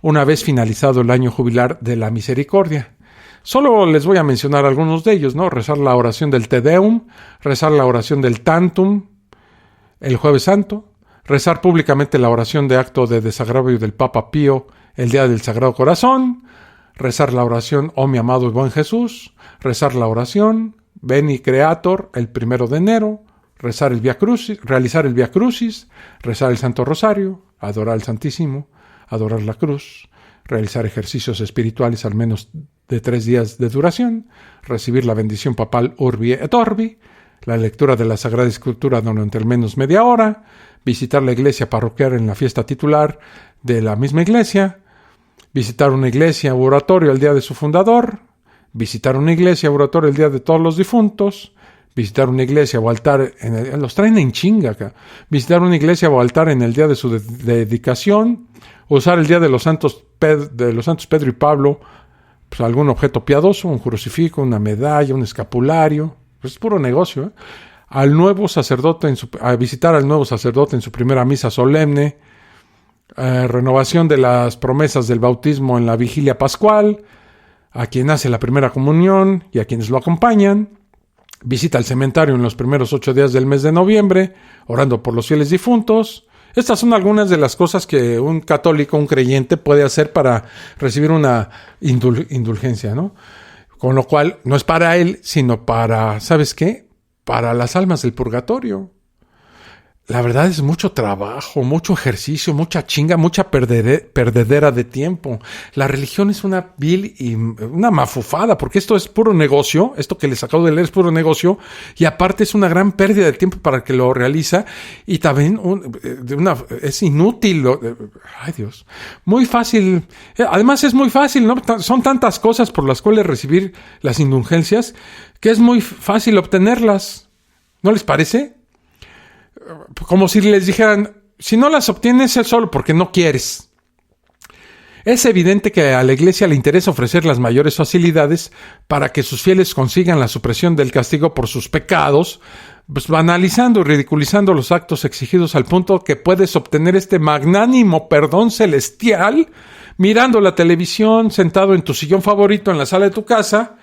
una vez finalizado el año jubilar de la misericordia. Solo les voy a mencionar algunos de ellos, ¿no? Rezar la oración del Te Deum, rezar la oración del Tantum, el Jueves Santo, rezar públicamente la oración de acto de desagravio del Papa Pío el día del Sagrado Corazón, rezar la oración Oh mi amado y buen Jesús, rezar la oración Veni Creator el 1 de enero, rezar el Vía Crucis, realizar el Vía Crucis, rezar el Santo Rosario, adorar el Santísimo, adorar la cruz, realizar ejercicios espirituales al menos de 3 días de duración, recibir la bendición papal Urbi et Orbi, la lectura de la Sagrada Escritura durante al menos media hora, visitar la iglesia parroquial en la fiesta titular de la misma iglesia, visitar una iglesia u oratorio el día de su fundador, visitar una iglesia u oratorio el día de todos los difuntos, visitar una iglesia o altar, los traen en chinga acá, visitar una iglesia o altar en el día de su dedicación, usar el día de los santos Pedro y Pablo, pues algún objeto piadoso, un crucifijo, una medalla, un escapulario, pues es puro negocio, a visitar al nuevo sacerdote en su primera misa solemne, renovación de las promesas del bautismo en la vigilia pascual, a quien hace la primera comunión y a quienes lo acompañan, visita al cementerio en los primeros 8 días del mes de noviembre, orando por los fieles difuntos. Estas son algunas de las cosas que un católico, un creyente, puede hacer para recibir una indulgencia, ¿no? Con lo cual, no es para él, sino para, ¿sabes qué? Para las almas del purgatorio. La verdad es mucho trabajo, mucho ejercicio, mucha chinga, mucha perdedera de tiempo. La religión es una vil y una mafufada, porque esto es puro negocio, esto que les acabo de leer es puro negocio, y aparte es una gran pérdida de tiempo para el que lo realiza, y también es inútil. Ay Dios, muy fácil. Además es muy fácil, ¿no? Son tantas cosas por las cuales recibir las indulgencias, que es muy fácil obtenerlas. ¿No les parece? Como si les dijeran, si no las obtienes es solo porque no quieres. Es evidente que a la Iglesia le interesa ofrecer las mayores facilidades para que sus fieles consigan la supresión del castigo por sus pecados, pues banalizando y ridiculizando los actos exigidos al punto que puedes obtener este magnánimo perdón celestial mirando la televisión, sentado en tu sillón favorito en la sala de tu casa,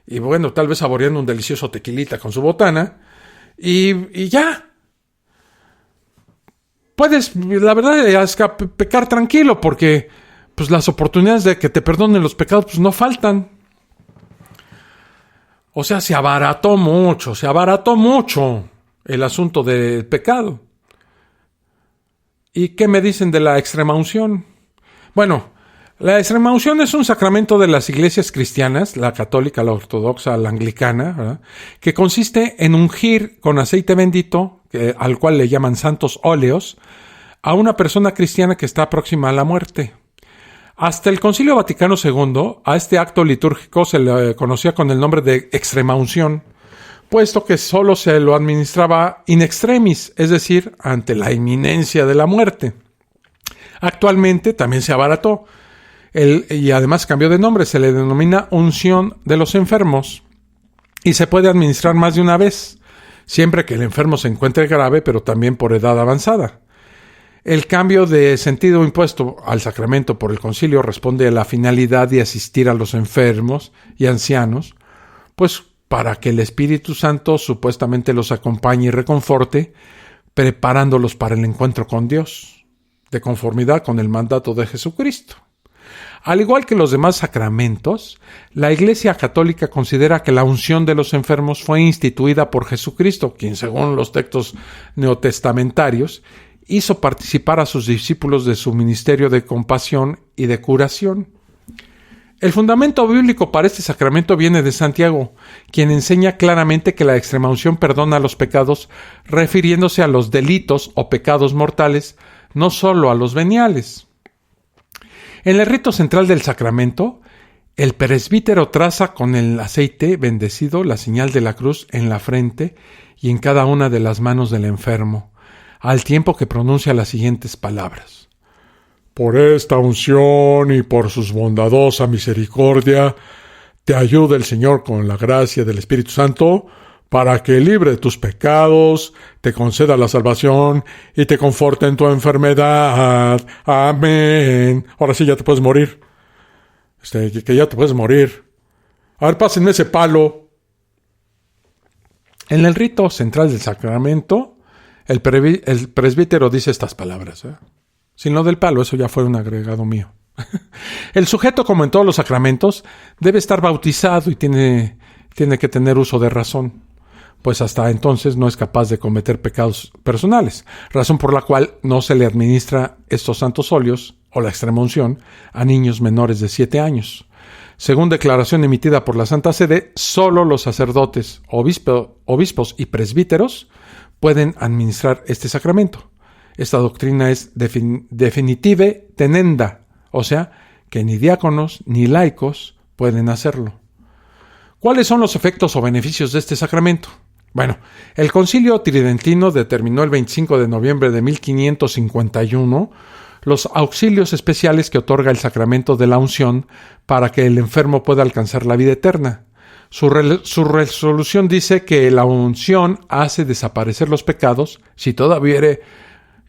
y bueno, tal vez saboreando un delicioso tequilita con su botana, y ya. Puedes, la verdad, pecar tranquilo, porque pues las oportunidades de que te perdonen los pecados pues no faltan. O sea, se abarató mucho el asunto del pecado. ¿Y qué me dicen de la extremaunción? Bueno, la extremaunción es un sacramento de las iglesias cristianas, la católica, la ortodoxa, la anglicana, ¿verdad?, que consiste en ungir con aceite bendito, al cual le llaman santos óleos, a una persona cristiana que está próxima a la muerte. Hasta el Concilio Vaticano II, a este acto litúrgico se le conocía con el nombre de extremaunción, puesto que solo se lo administraba in extremis, es decir, ante la inminencia de la muerte. Actualmente también se abarató, y además cambió de nombre, se le denomina unción de los enfermos, y se puede administrar más de una vez, siempre que el enfermo se encuentre grave, pero también por edad avanzada. El cambio de sentido impuesto al sacramento por el concilio responde a la finalidad de asistir a los enfermos y ancianos, pues para que el Espíritu Santo supuestamente los acompañe y reconforte, preparándolos para el encuentro con Dios, de conformidad con el mandato de Jesucristo. Al igual que los demás sacramentos, la Iglesia Católica considera que la unción de los enfermos fue instituida por Jesucristo, quien, según los textos neotestamentarios, hizo participar a sus discípulos de su ministerio de compasión y de curación. El fundamento bíblico para este sacramento viene de Santiago, quien enseña claramente que la extremaunción perdona los pecados, refiriéndose a los delitos o pecados mortales, no solo a los veniales. En el rito central del sacramento, el presbítero traza con el aceite bendecido la señal de la cruz en la frente y en cada una de las manos del enfermo, al tiempo que pronuncia las siguientes palabras: por esta unción y por su bondadosa misericordia, te ayuda el Señor con la gracia del Espíritu Santo, para que libre de tus pecados, te conceda la salvación y te conforte en tu enfermedad. Amén. Ahora sí ya te puedes morir. Que ya te puedes morir. A ver, pásenme ese palo. En el rito central del sacramento, el presbítero dice estas palabras. Sin lo del palo, eso ya fue un agregado mío. El sujeto, como en todos los sacramentos, debe estar bautizado y tiene que tener uso de razón, pues hasta entonces no es capaz de cometer pecados personales, razón por la cual no se le administra estos santos óleos o la extremaunción a niños menores de 7 años. Según declaración emitida por la Santa Sede, solo los sacerdotes, obispos y presbíteros pueden administrar este sacramento. Esta doctrina es definitive tenenda, o sea, que ni diáconos ni laicos pueden hacerlo. ¿Cuáles son los efectos o beneficios de este sacramento? Bueno, el Concilio Tridentino determinó el 25 de noviembre de 1551 los auxilios especiales que otorga el sacramento de la unción para que el enfermo pueda alcanzar la vida eterna. Su resolución dice que la unción hace desaparecer los pecados, si todavía hubiere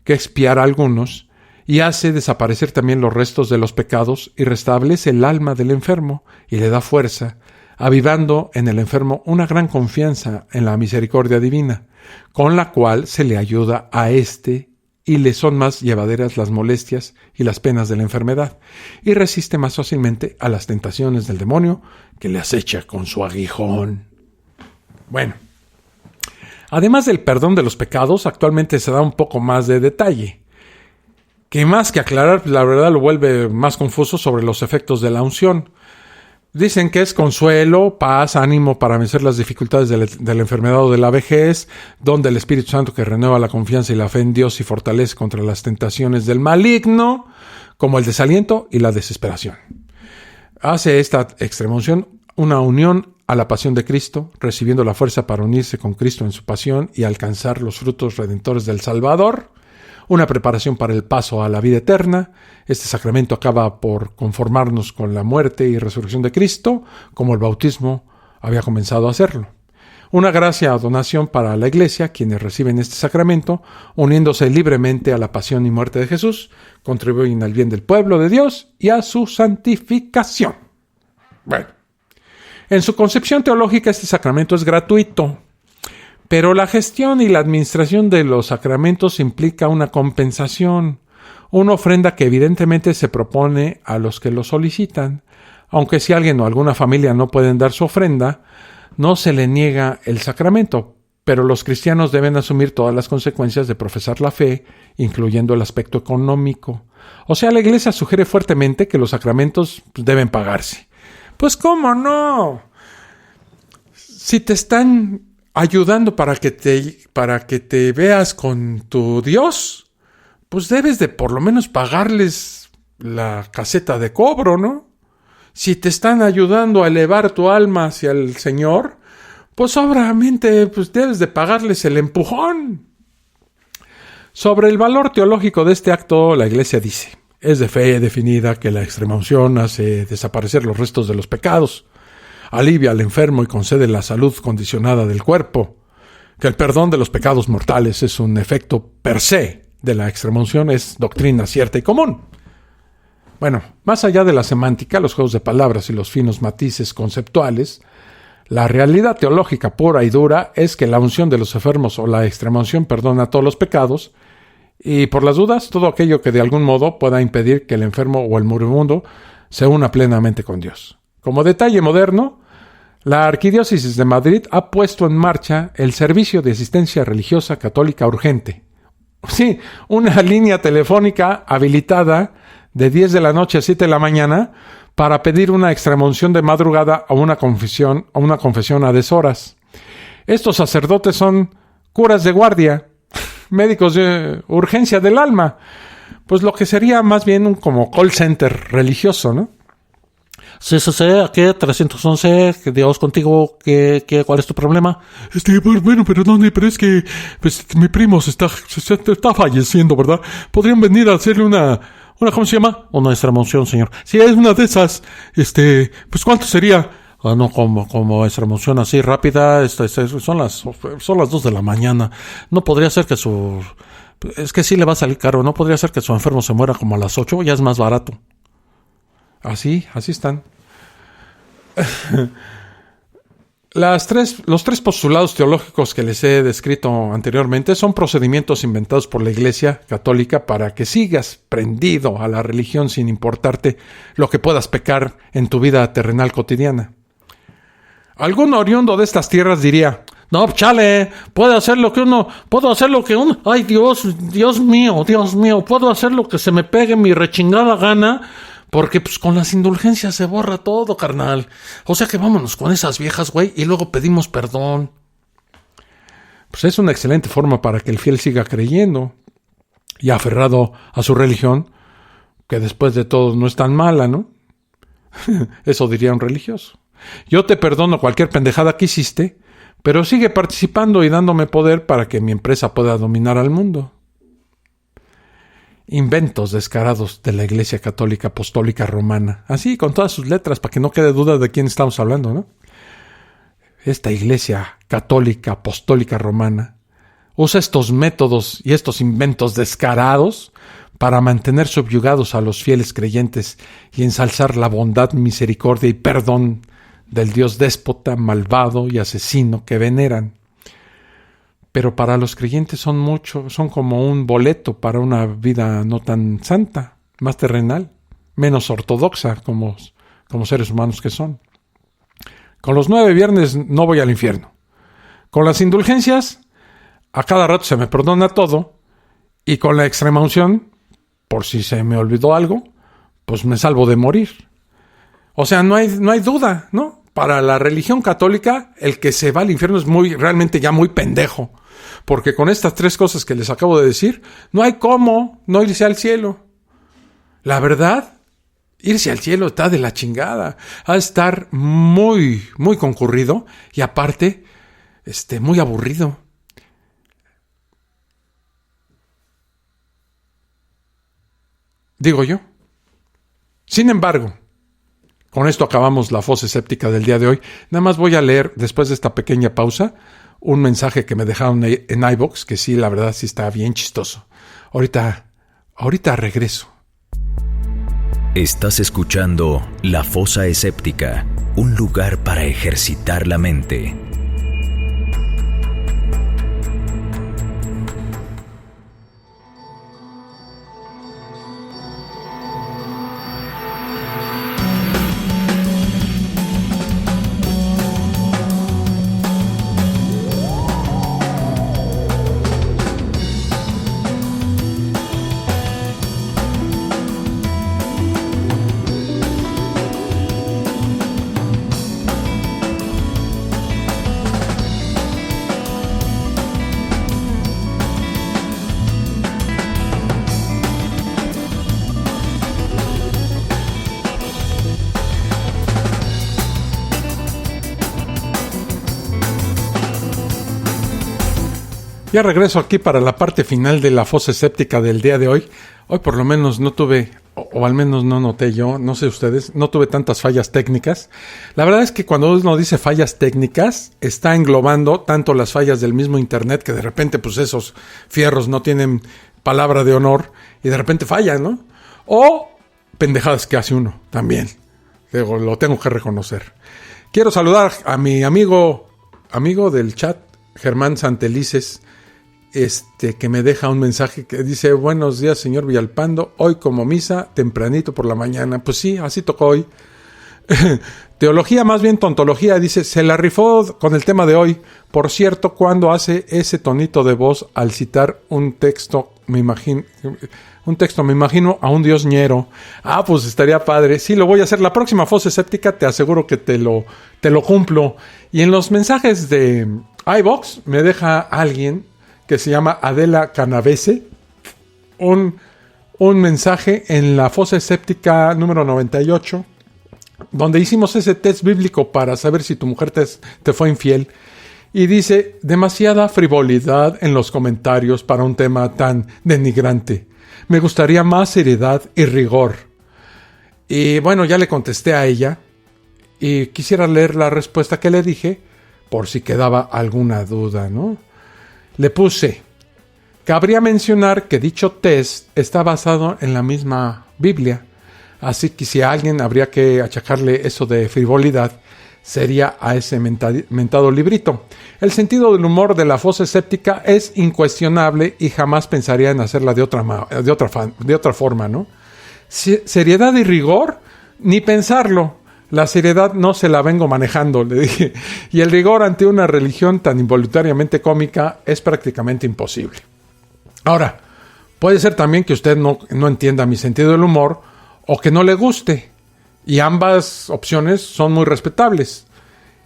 que expiar algunos, y hace desaparecer también los restos de los pecados y restablece el alma del enfermo y le da fuerza, avivando en el enfermo una gran confianza en la misericordia divina, con la cual se le ayuda a éste y le son más llevaderas las molestias y las penas de la enfermedad, y resiste más fácilmente a las tentaciones del demonio que le acecha con su aguijón. Bueno, además del perdón de los pecados, actualmente se da un poco más de detalle, que más que aclarar, la verdad lo vuelve más confuso sobre los efectos de la unción. Dicen que es consuelo, paz, ánimo para vencer las dificultades de la enfermedad o de la vejez, don del Espíritu Santo que renueva la confianza y la fe en Dios y fortalece contra las tentaciones del maligno, como el desaliento y la desesperación. Hace esta extremaunción una unión a la pasión de Cristo, recibiendo la fuerza para unirse con Cristo en su pasión y alcanzar los frutos redentores del Salvador, una preparación para el paso a la vida eterna. Este sacramento acaba por conformarnos con la muerte y resurrección de Cristo, como el bautismo había comenzado a hacerlo. Una gracia o donación para la Iglesia, quienes reciben este sacramento, uniéndose libremente a la pasión y muerte de Jesús, contribuyen al bien del pueblo de Dios y a su santificación. Bueno, en su concepción teológica este sacramento es gratuito, pero la gestión y la administración de los sacramentos implica una compensación, una ofrenda que evidentemente se propone a los que lo solicitan, aunque si alguien o alguna familia no pueden dar su ofrenda, no se le niega el sacramento, pero los cristianos deben asumir todas las consecuencias de profesar la fe, incluyendo el aspecto económico. O sea, la Iglesia sugiere fuertemente que los sacramentos deben pagarse. Pues ¿cómo no? Si te están ayudando para que te veas con tu Dios, pues debes de por lo menos pagarles la caseta de cobro, ¿no? Si te están ayudando a elevar tu alma hacia el Señor, pues obviamente pues debes de pagarles el empujón. Sobre el valor teológico de este acto, la Iglesia dice: es de fe definida que la extremaunción hace desaparecer los restos de los pecados, alivia al enfermo y concede la salud condicionada del cuerpo, que el perdón de los pecados mortales es un efecto per se de la extremaunción, es doctrina cierta y común. Bueno, más allá de la semántica, los juegos de palabras y los finos matices conceptuales, la realidad teológica pura y dura es que la unción de los enfermos o la extremaunción perdona todos los pecados y, por las dudas, todo aquello que de algún modo pueda impedir que el enfermo o el moribundo se una plenamente con Dios. Como detalle moderno, la Arquidiócesis de Madrid ha puesto en marcha el Servicio de Asistencia Religiosa Católica Urgente. Sí, una línea telefónica habilitada de 10 de la noche a 7 de la mañana para pedir una extremaunción de madrugada o una confesión a deshoras. Estos sacerdotes son curas de guardia, médicos de urgencia del alma, pues lo que sería más bien un como call center religioso, ¿no?
Sí, aquí 311, Dios contigo, ¿cuál es tu problema?
Bueno, perdone, pero es que pues mi primo se está falleciendo, ¿verdad? ¿Podrían venir a hacerle una ¿cómo se llama?
Una extremaunción, señor.
Si es una de esas, pues ¿cuánto sería?
No, como extremaunción así rápida, son las 2 de la mañana. No podría ser que es que sí le va a salir caro, no podría ser que su enfermo se muera como a las 8, ya es más barato.
Así están. Los tres postulados teológicos que les he descrito anteriormente son procedimientos inventados por la Iglesia Católica para que sigas prendido a la religión sin importarte lo que puedas pecar en tu vida terrenal cotidiana. Algún oriundo de estas tierras diría: no, chale, puedo hacer lo que uno, ay Dios mío, puedo hacer lo que se me pegue mi rechingada gana, porque pues con las indulgencias se borra todo, carnal. O sea que vámonos con esas viejas, güey, y luego pedimos perdón. Pues es una excelente forma para que el fiel siga creyendo y aferrado a su religión, que después de todo no es tan mala, ¿no? Eso diría un religioso. Yo te perdono cualquier pendejada que hiciste, pero sigue participando y dándome poder para que mi empresa pueda dominar al mundo. Inventos descarados de la Iglesia Católica Apostólica Romana. Así, con todas sus letras, para que no quede duda de quién estamos hablando, ¿no? Esta Iglesia Católica Apostólica Romana usa estos métodos y estos inventos descarados para mantener subyugados a los fieles creyentes y ensalzar la bondad, misericordia y perdón del Dios déspota, malvado y asesino que veneran. Pero para los creyentes son como un boleto para una vida no tan santa, más terrenal, menos ortodoxa como seres humanos que son. Con los 9 viernes no voy al infierno. Con las indulgencias, a cada rato se me perdona todo, y con la extrema unción, por si se me olvidó algo, pues me salvo de morir. O sea, no hay duda, ¿no? Para la religión católica, el que se va al infierno es realmente ya muy pendejo. Porque con estas 3 cosas que les acabo de decir, no hay cómo no irse al cielo. La verdad, irse al cielo está de la chingada. Ha de estar muy, muy concurrido y aparte, muy aburrido. Digo yo. Sin embargo, con esto acabamos la fosa escéptica del día de hoy. Nada más voy a leer, después de esta pequeña pausa, un mensaje que me dejaron en iVoox, que sí, la verdad, sí está bien chistoso. Ahorita regreso.
Estás escuchando La Fosa Escéptica, un lugar para ejercitar la mente.
Ya regreso aquí para la parte final de la fosa escéptica del día de hoy. Hoy por lo menos no tuve, o al menos no noté yo, no sé ustedes, no tuve tantas fallas técnicas. La verdad es que cuando uno dice fallas técnicas, está englobando tanto las fallas del mismo internet, que de repente pues esos fierros no tienen palabra de honor y de repente fallan, ¿no? O pendejadas que hace uno también. Lo tengo que reconocer. Quiero saludar a mi amigo del chat, Germán Santelices, que me deja un mensaje que dice: buenos días, señor Villalpando, hoy como misa, tempranito por la mañana. Pues sí, así tocó hoy. Teología, más bien tontología, dice: se la rifó con el tema de hoy. Por cierto, cuando hace ese tonito de voz al citar un texto, me imagino a un dios ñero. Ah, pues estaría padre. Sí, lo voy a hacer. La próxima fosa escéptica te aseguro que te lo cumplo. Y en los mensajes de iVoox me deja alguien que se llama Adela Canavese un mensaje en la fosa escéptica número 98, donde hicimos ese test bíblico para saber si tu mujer te fue infiel. Y dice: demasiada frivolidad en los comentarios para un tema tan denigrante. Me gustaría más seriedad y rigor. Y bueno, ya le contesté a ella y quisiera leer la respuesta que le dije por si quedaba alguna duda, ¿no? Le puse: cabría mencionar que dicho test está basado en la misma Biblia, así que si a alguien habría que achacarle eso de frivolidad, sería a ese mentado librito. El sentido del humor de La Fosa Escéptica es incuestionable y jamás pensaría en hacerla de otra forma, ¿no? Seriedad y rigor, ni pensarlo. La seriedad no se la vengo manejando, le dije. Y el rigor ante una religión tan involuntariamente cómica es prácticamente imposible. Ahora, puede ser también que usted no entienda mi sentido del humor o que no le guste. Y ambas opciones son muy respetables.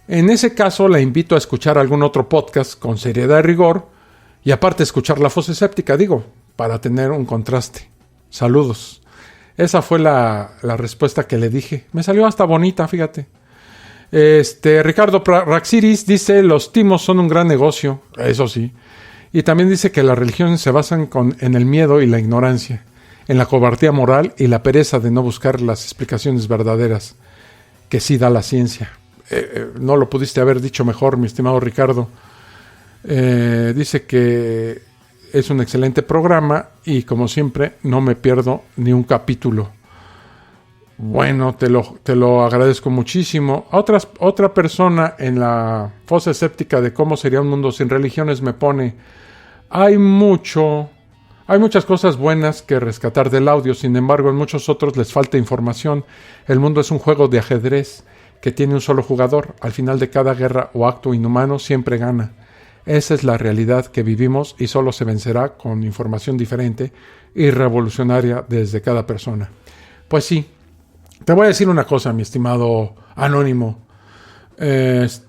En ese caso, la invito a escuchar algún otro podcast con seriedad y rigor. Y aparte escuchar La Fosa Escéptica, para tener un contraste. Saludos. Esa fue la respuesta que le dije. Me salió hasta bonita, fíjate. Ricardo Raxiris dice, los timos son un gran negocio. Eso sí. Y también dice que las religiones se basan en el miedo y la ignorancia, en la cobardía moral y la pereza de no buscar las explicaciones verdaderas que sí da la ciencia. No lo pudiste haber dicho mejor, mi estimado Ricardo. Dice que es un excelente programa y, como siempre, no me pierdo ni un capítulo. Bueno, te lo agradezco muchísimo. Otra persona en La Fosa Escéptica de cómo sería un mundo sin religiones me pone: hay muchas cosas buenas que rescatar del audio, sin embargo, en muchos otros les falta información. El mundo es un juego de ajedrez que tiene un solo jugador. Al final de cada guerra o acto inhumano siempre gana. Esa es la realidad que vivimos y solo se vencerá con información diferente y revolucionaria desde cada persona. Pues sí, te voy a decir una cosa, mi estimado Anónimo. Me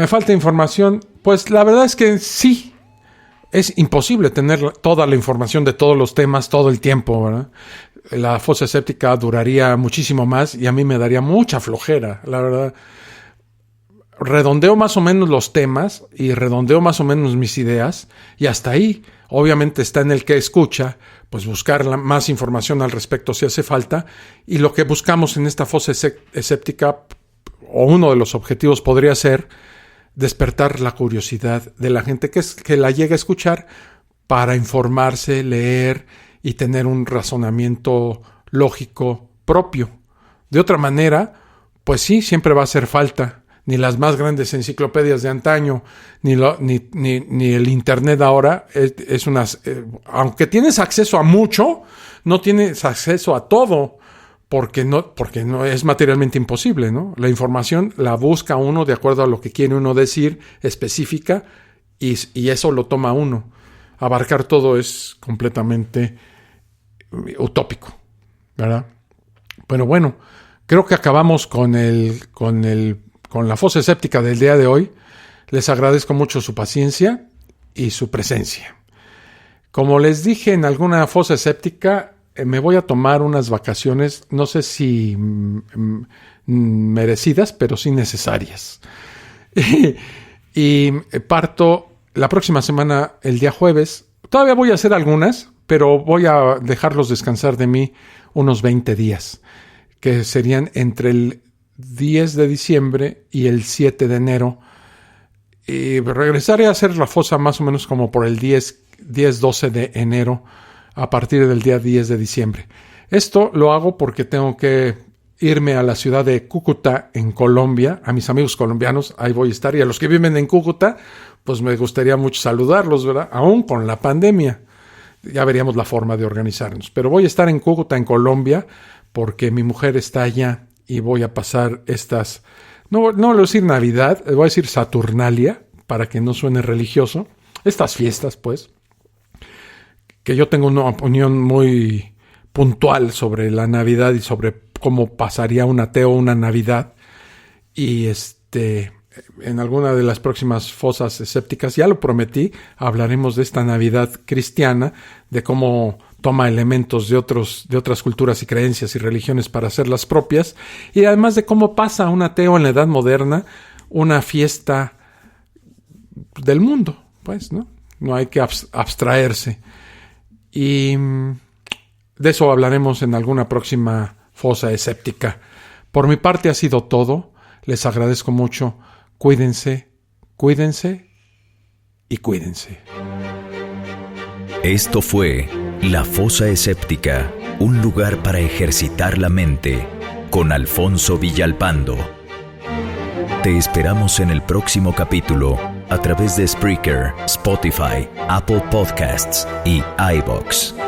falta información. Pues la verdad es que sí, es imposible tener toda la información de todos los temas todo el tiempo, ¿verdad? La Fosa Escéptica duraría muchísimo más y a mí me daría mucha flojera, la verdad. Redondeo más o menos los temas y redondeo más o menos mis ideas y hasta ahí. Obviamente está en el que escucha, pues buscar más información al respecto si hace falta. Y lo que buscamos en esta Fosa Escéptica, o uno de los objetivos podría ser despertar la curiosidad de la gente que la llegue a escuchar para informarse, leer y tener un razonamiento lógico propio. De otra manera, pues sí, siempre va a hacer falta. Ni las más grandes enciclopedias de antaño, ni el internet ahora, aunque tienes acceso a mucho, no tienes acceso a todo, porque no es materialmente imposible, ¿no? La información la busca uno de acuerdo a lo que quiere uno decir, específica, y eso lo toma uno. Abarcar todo es completamente utópico, ¿verdad? Pero bueno, creo que acabamos con la Fosa Escéptica del día de hoy. Les agradezco mucho su paciencia y su presencia. Como les dije en alguna Fosa Escéptica, me voy a tomar unas vacaciones, no sé si merecidas, pero sí necesarias. Y parto la próxima semana, el día jueves. Todavía voy a hacer algunas, pero voy a dejarlos descansar de mí unos 20 días, que serían entre el 10 de diciembre y el 7 de enero. Y regresaré a hacer la fosa más o menos como por el 10-12 de enero, a partir del día 10 de diciembre. Esto lo hago porque tengo que irme a la ciudad de Cúcuta, en Colombia, a mis amigos colombianos. Ahí voy a estar, y a los que viven en Cúcuta, pues me gustaría mucho saludarlos, ¿verdad? Aún con la pandemia. Ya veríamos la forma de organizarnos. Pero voy a estar en Cúcuta, en Colombia, porque mi mujer está allá y voy a pasar no voy a decir Navidad, voy a decir Saturnalia, para que no suene religioso. Estas fiestas, pues, que yo tengo una opinión muy puntual sobre la Navidad y sobre cómo pasaría un ateo una Navidad. Y en alguna de las próximas fosas escépticas, ya lo prometí, hablaremos de esta Navidad cristiana, de cómo toma elementos de otras culturas y creencias y religiones para hacerlas propias, y además de cómo pasa un ateo en la Edad Moderna una fiesta del mundo, pues, ¿no? No hay que abstraerse. Y de eso hablaremos en alguna próxima fosa escéptica. Por mi parte ha sido todo. Les agradezco mucho. Cuídense y cuídense.
Esto fue La Fosa Escéptica, un lugar para ejercitar la mente, con Alfonso Villalpando. Te esperamos en el próximo capítulo a través de Spreaker, Spotify, Apple Podcasts y iVoox.